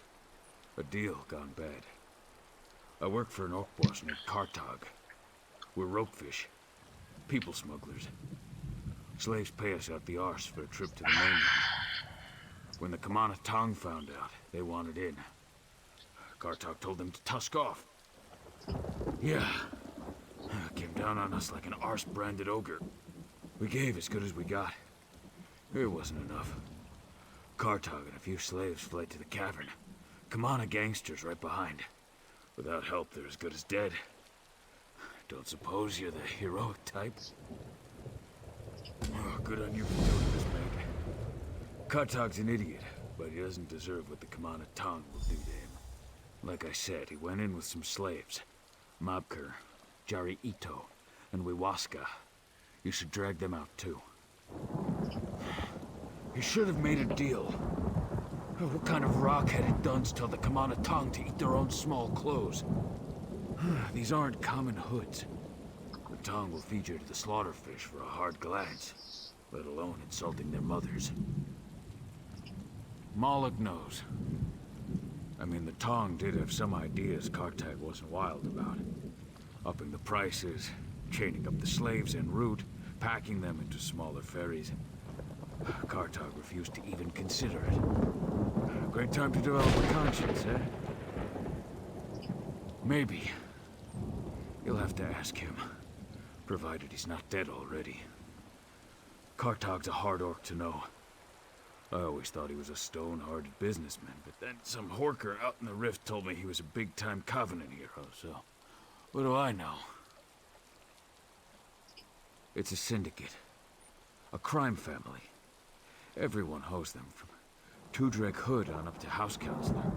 A deal gone bad. I work for an orc boss named Kartag. We're ropefish. People smugglers. Slaves pay us out the arse for a trip to the mainland. When the Kamana Tong found out, they wanted in. Kartag told them to tusk off. Yeah. Came down on us like an arse-branded ogre. We gave as good as we got. It wasn't enough. Kartag and a few slaves fled to the cavern. Kamana gangsters right behind. Without help, they're as good as dead. Don't suppose you're the heroic type? Oh, good on you for doing this, mate. Kartag's an idiot, but he doesn't deserve what the Kamana Tong will do to him. Like I said, he went in with some slaves. Mabkur, Jari Ito, and Wiwaska. You should drag them out too. You should have made a deal. What kind of rock-headed duns tell the Kamana Tong to eat their own small clothes? These aren't common hoods. The Tong will feed you to the slaughterfish for a hard glance, let alone insulting their mothers. Moloch knows. I mean, the Tong did have some ideas Kartag wasn't wild about. Upping the prices, chaining up the slaves en route, packing them into smaller ferries. Kartag refused to even consider it. Great time to develop a conscience, eh? Maybe. You'll have to ask him, provided he's not dead already. Kartag's a hard orc to know. I always thought he was a stone-hearted businessman, but then some horker out in the rift told me he was a big-time Covenant hero, so what do I know? It's a syndicate. A crime family. Everyone hoes them, from Tudrek Hood on up to House Counselor.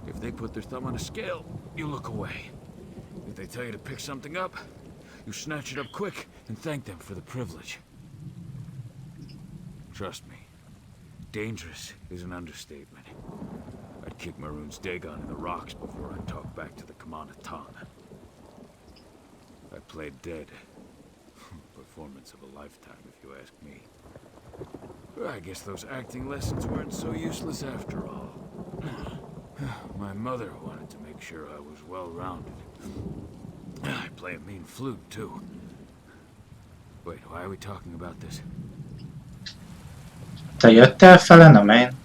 If they put their thumb on a scale, you look away. If they tell you to pick something up, you snatch it up quick and thank them for the privilege. Trust me, dangerous is an understatement. I'd kick Maroon's Dagon in the rocks before I'd talk back to the Kamana Tong. I played dead. Performance of a lifetime, if you ask me. I guess those acting lessons weren't so useless after all. My mother wanted to make sure I was well-rounded. I play a mean flute, too. Wait, why are we talking about this? Te jöttél fele, nem én?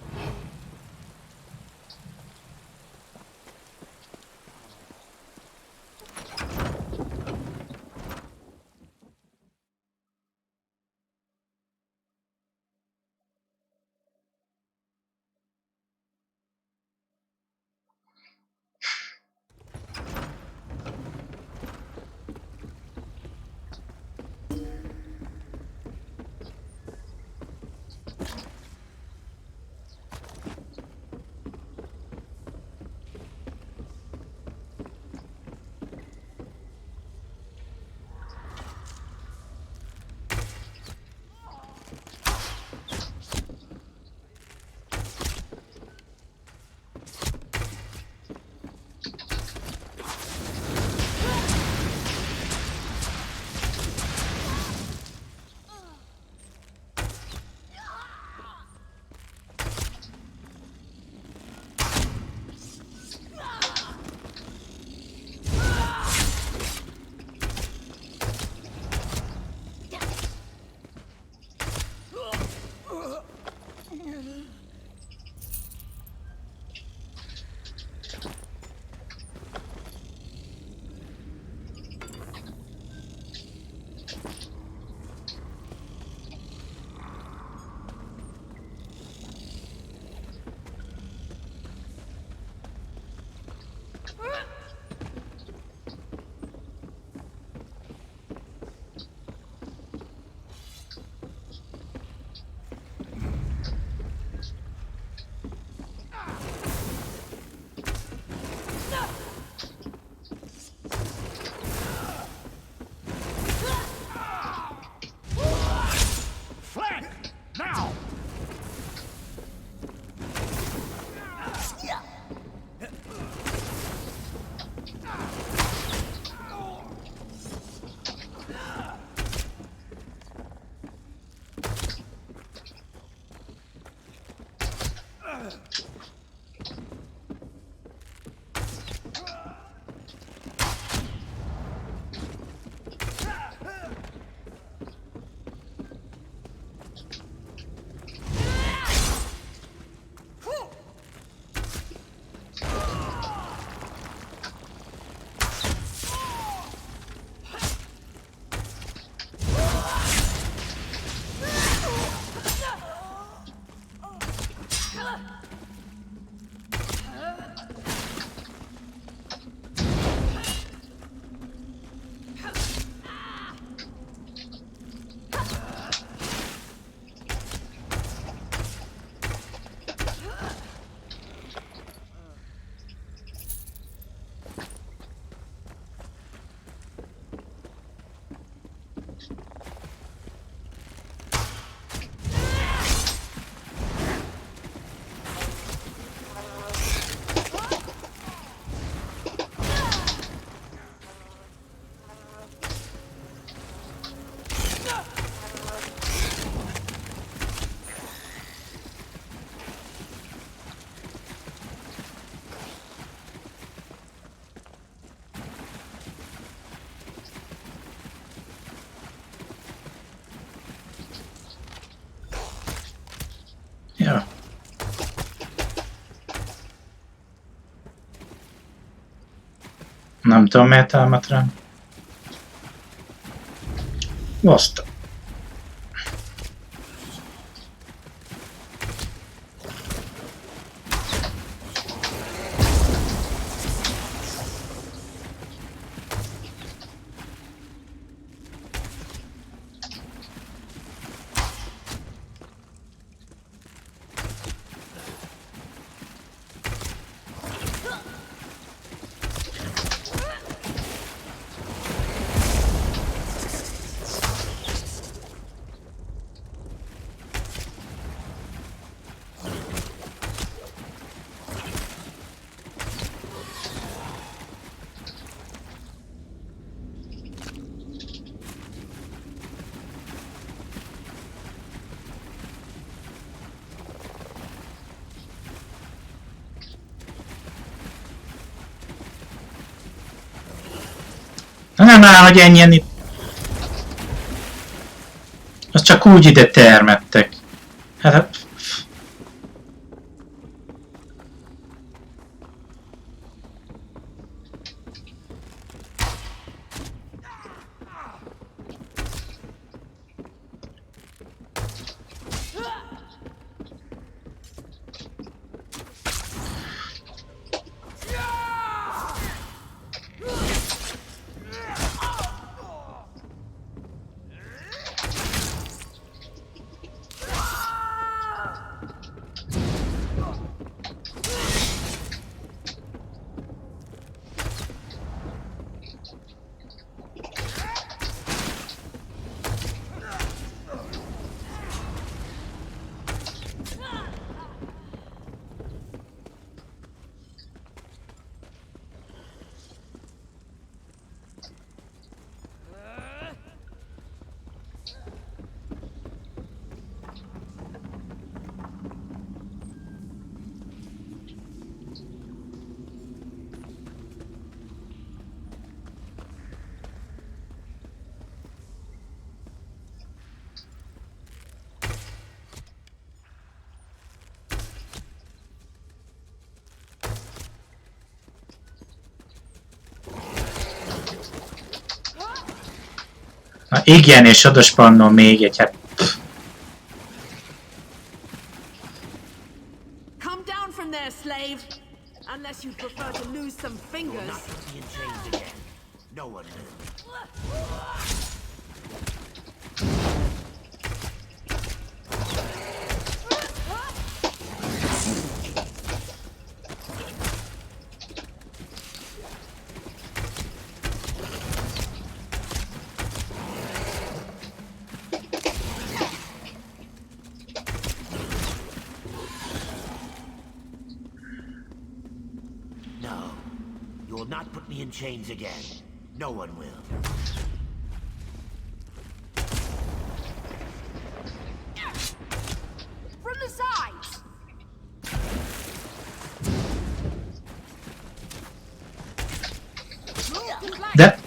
Ja. Nem tudom, miért támadt rám. Baszta. már, hogy ennyien itt... Az csak úgy ide termettek. Hát... Na igen, és oda spannom még egy, hát... Come down from there, slave! Unless you prefer to lose some fingers. No one will. In chains again. No one will. From the sides! De...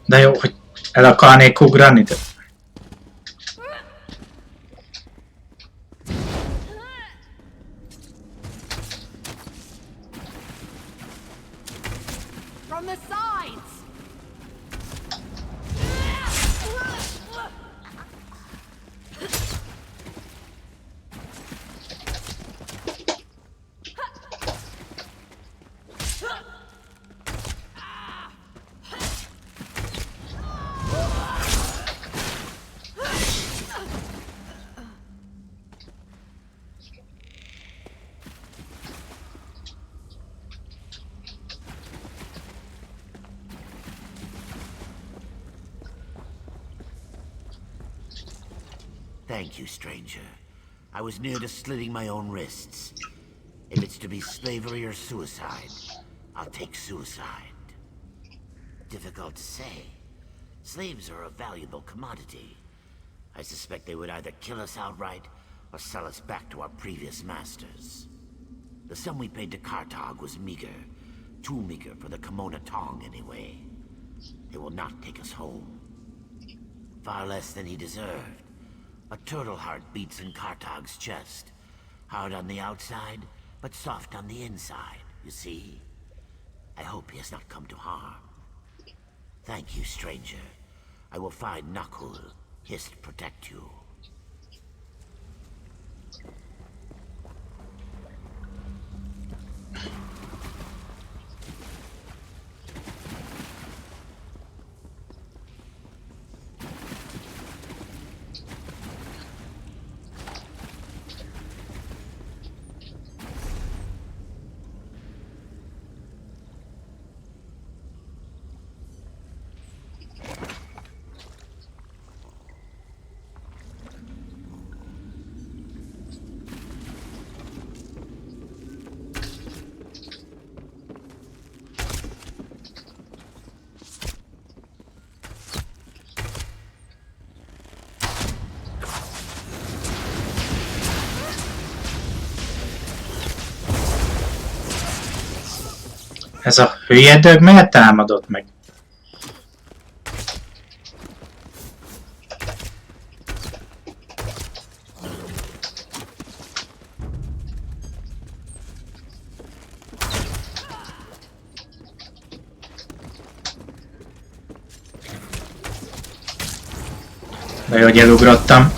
De jó, hogy el akarnék ugrani, de... From the sides! Thank you, stranger. I was near to slitting my own wrists. If it's to be slavery or suicide, I'll take suicide. Difficult to say. Slaves are a valuable commodity. I suspect they would either kill us outright or sell us back to our previous masters. The sum we paid to Kartag was meager. Too meager for the Kimona Tong, anyway. They will not take us home. Far less than he deserved. A turtle heart beats in Kartag's chest. Hard on the outside, but soft on the inside, you see? I hope he has not come to harm. Thank you, stranger. I will find Nakul. Hist protect you. Ez a hülye dög miért támadott meg? De jó, hogy elugrottam.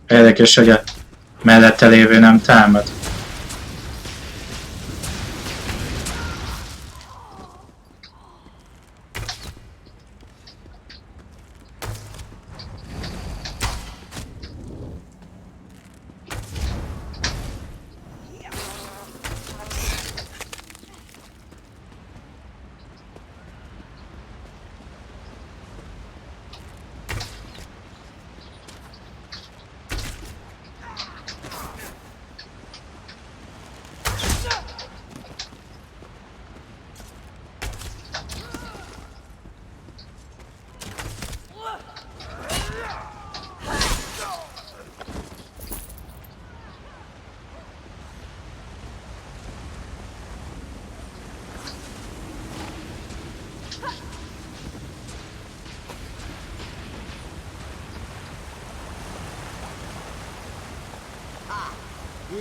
Érdekes, hogy a mellette lévő nem támad.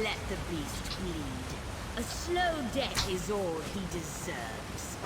Let the beast bleed. A slow death is all he deserves.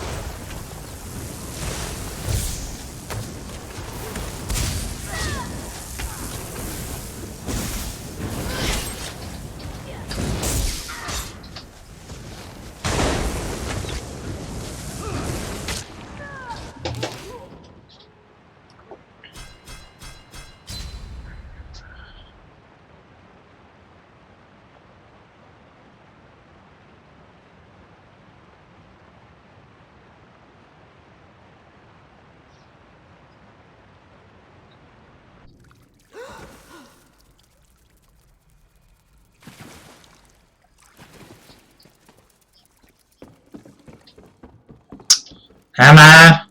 Emma!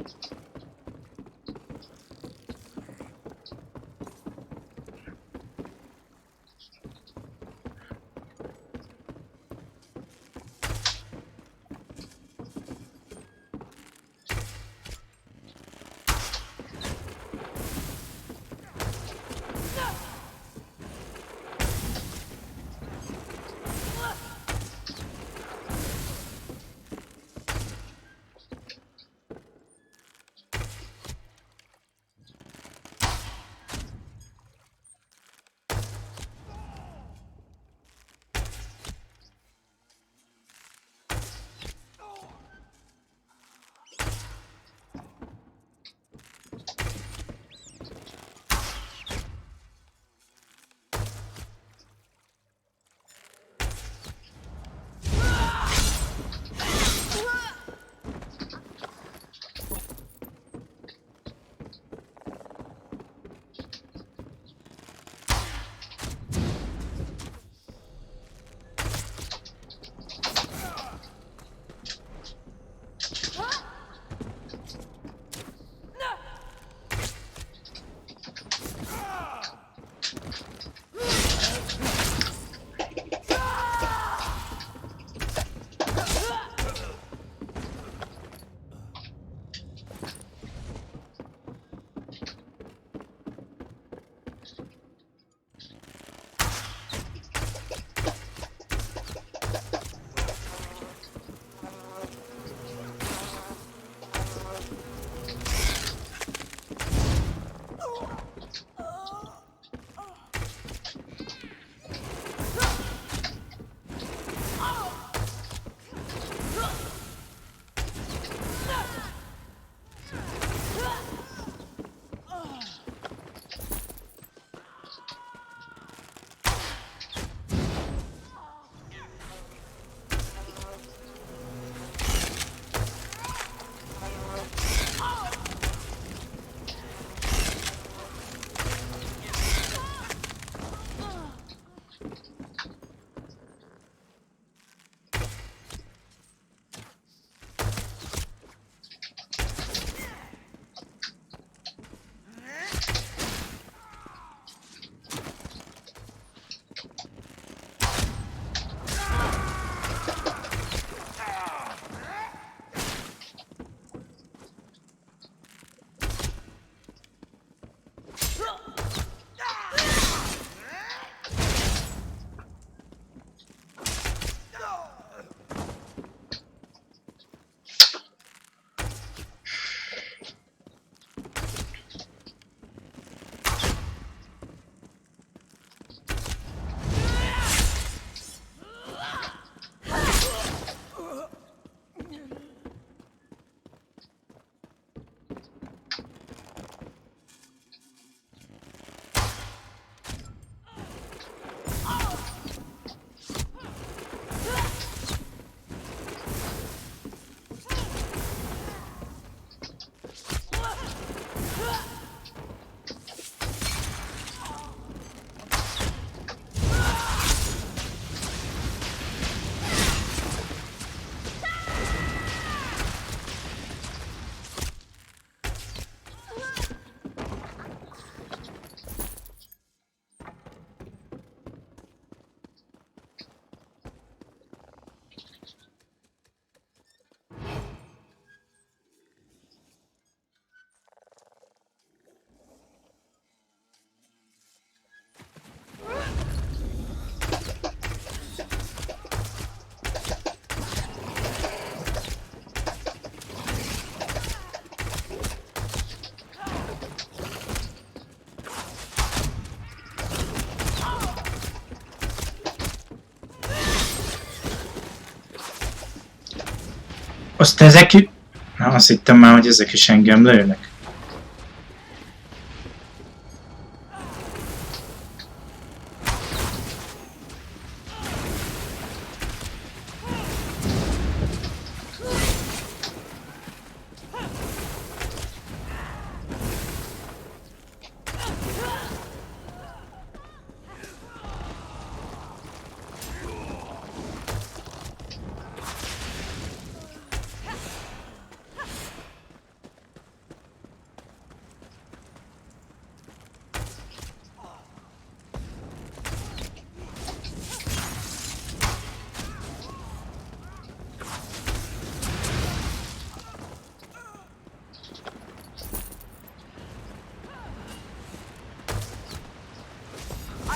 Azt ezek... Na, azt hittem már, hogy ezek is engem lőnek.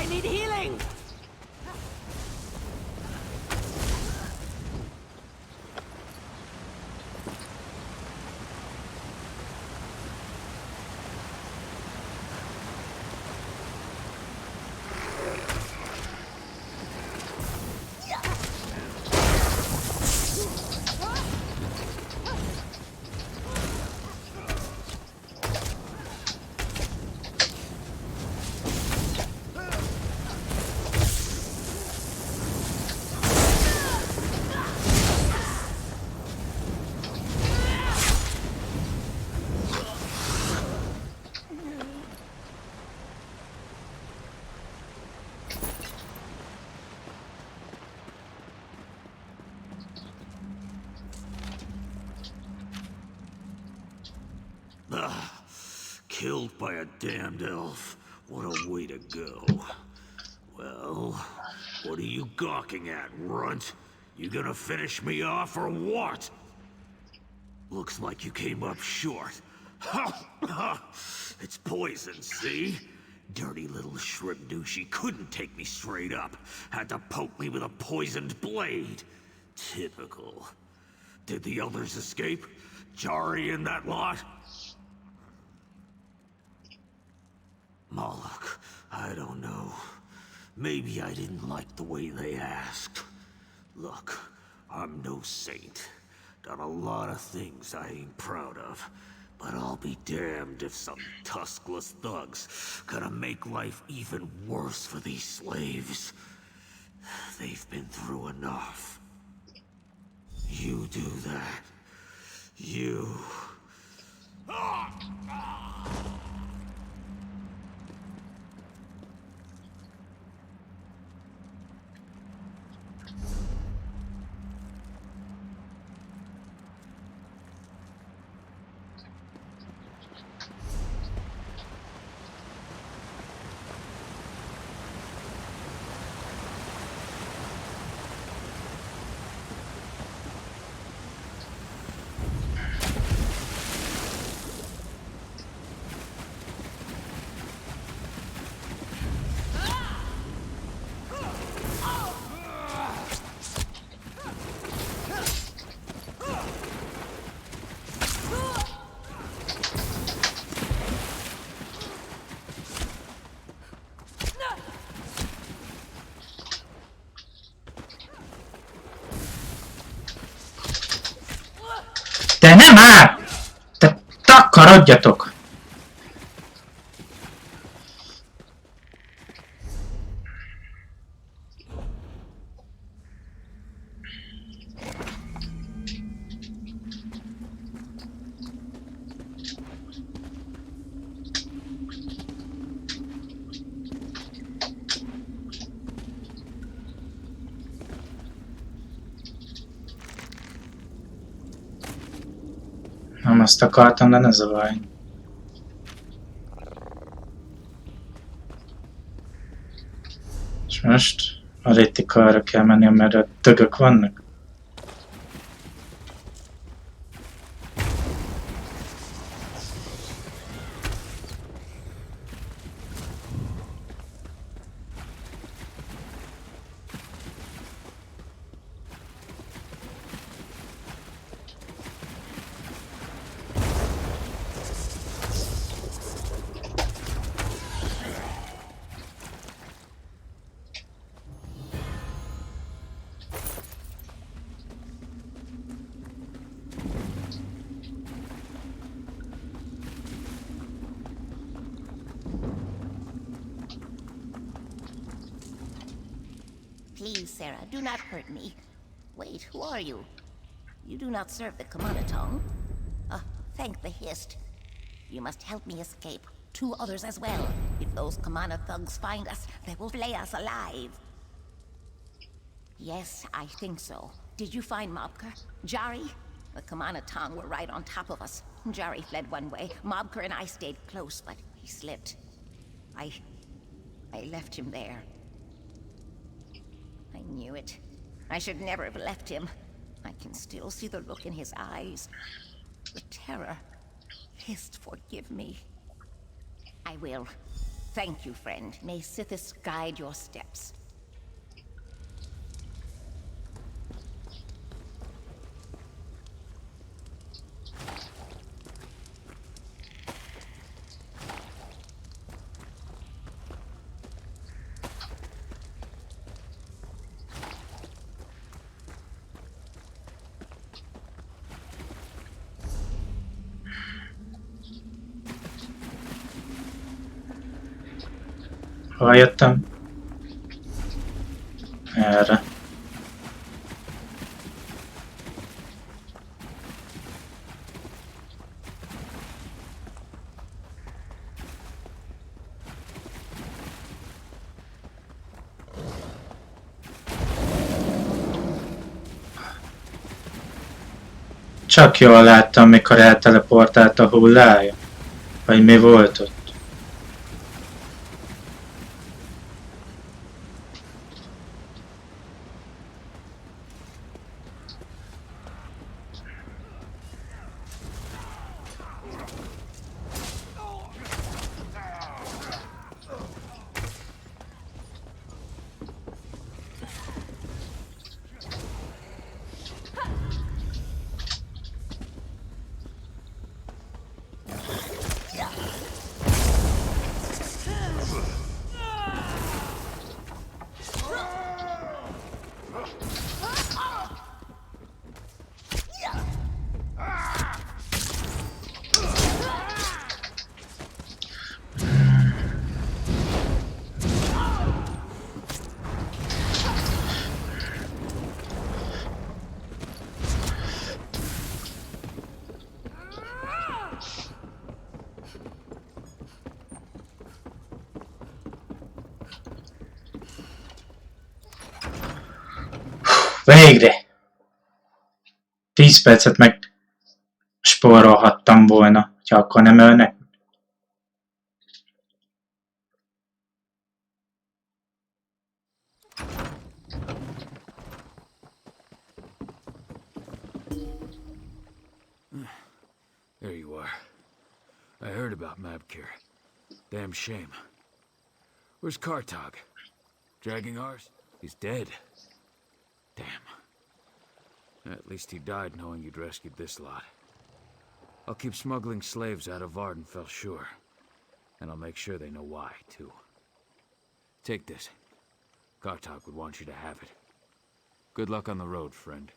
I need healing! Killed by a damned elf. What a way to go. Well, what are you gawking at, runt? You gonna finish me off or what? Looks like you came up short. It's poison, see? Dirty little shrimp knew she couldn't take me straight up. Had to poke me with a poisoned blade. Typical. Did the others escape? Jari and that lot? Moloch, I don't know. Maybe I didn't like the way they asked. Look, I'm no saint. Done a lot of things I ain't proud of. But I'll be damned if some tuskless thugs gonna make life even worse for these slaves. They've been through enough. You do that. You... De nem már! Te takarodjatok! Nem azt akartam, de ne zavarj. És most a rétikarra kell menni, amerre tögök vannak. Please, Sarah, do not hurt me. Wait, who are you? You do not serve the Kamanatong. Thank the Hist. You must help me escape. 2 others as well. If those Kamana thugs find us, they will flay us alive. Yes, I think so. Did you find Mobker? Jari? The Kamanatong were right on top of us. Jari fled one way. Mobker and I stayed close, but he slipped. I left him there. I knew it. I should never have left him. I can still see the look in his eyes. The terror. Hist, forgive me. I will. Thank you, friend. May Sithis guide your steps. Hova jöttem? Erre. Csak jól láttam, mikor elteleportált a hullája. Vagy mi volt ott? Végre! 10 percet meg spórolhattam volna, ha akkor nem ölnek. There you are. I heard about Mabkir. Damn shame. Where's Kartag? Dragging ours? He's dead. Damn. At least he died knowing you'd rescued this lot. I'll keep smuggling slaves out of Vardenfell, sure. And I'll make sure they know why, too. Take this. Kartag would want you to have it. Good luck on the road, friend.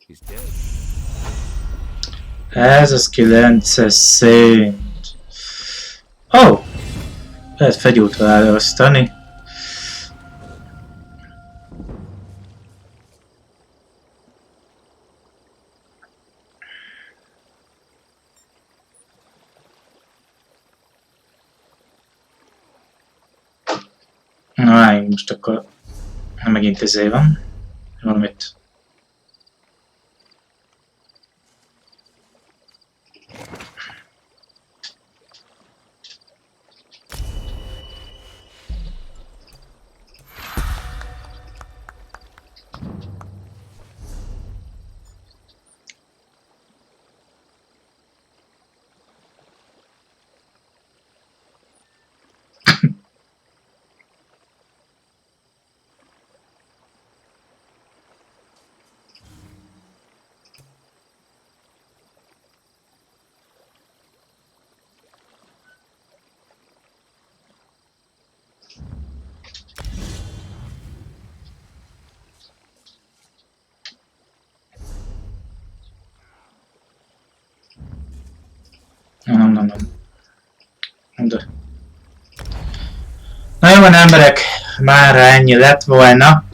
He's dead. Ez az 9-es Szint. Oh! Lehet fegyút választani. Na, most akkor megint izé van. Valamit. Nem. Na jó van emberek, már ennyi lett volna.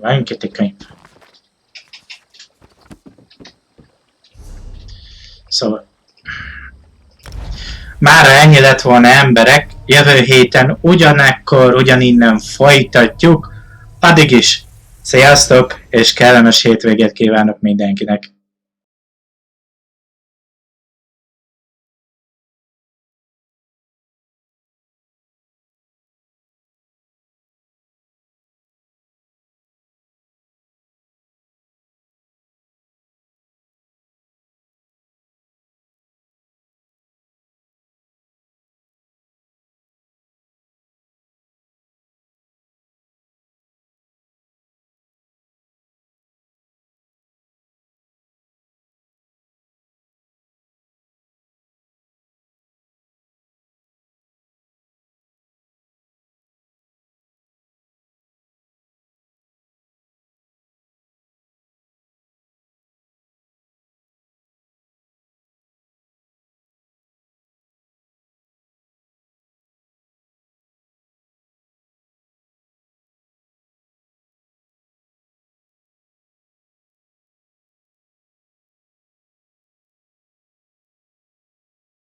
Várjunk itt egy könyv. Szóval. Mára ennyi lett volna emberek, jövő héten ugyaninnen folytatjuk. Addig is, sziasztok, és kellemes hétvégét kívánok mindenkinek.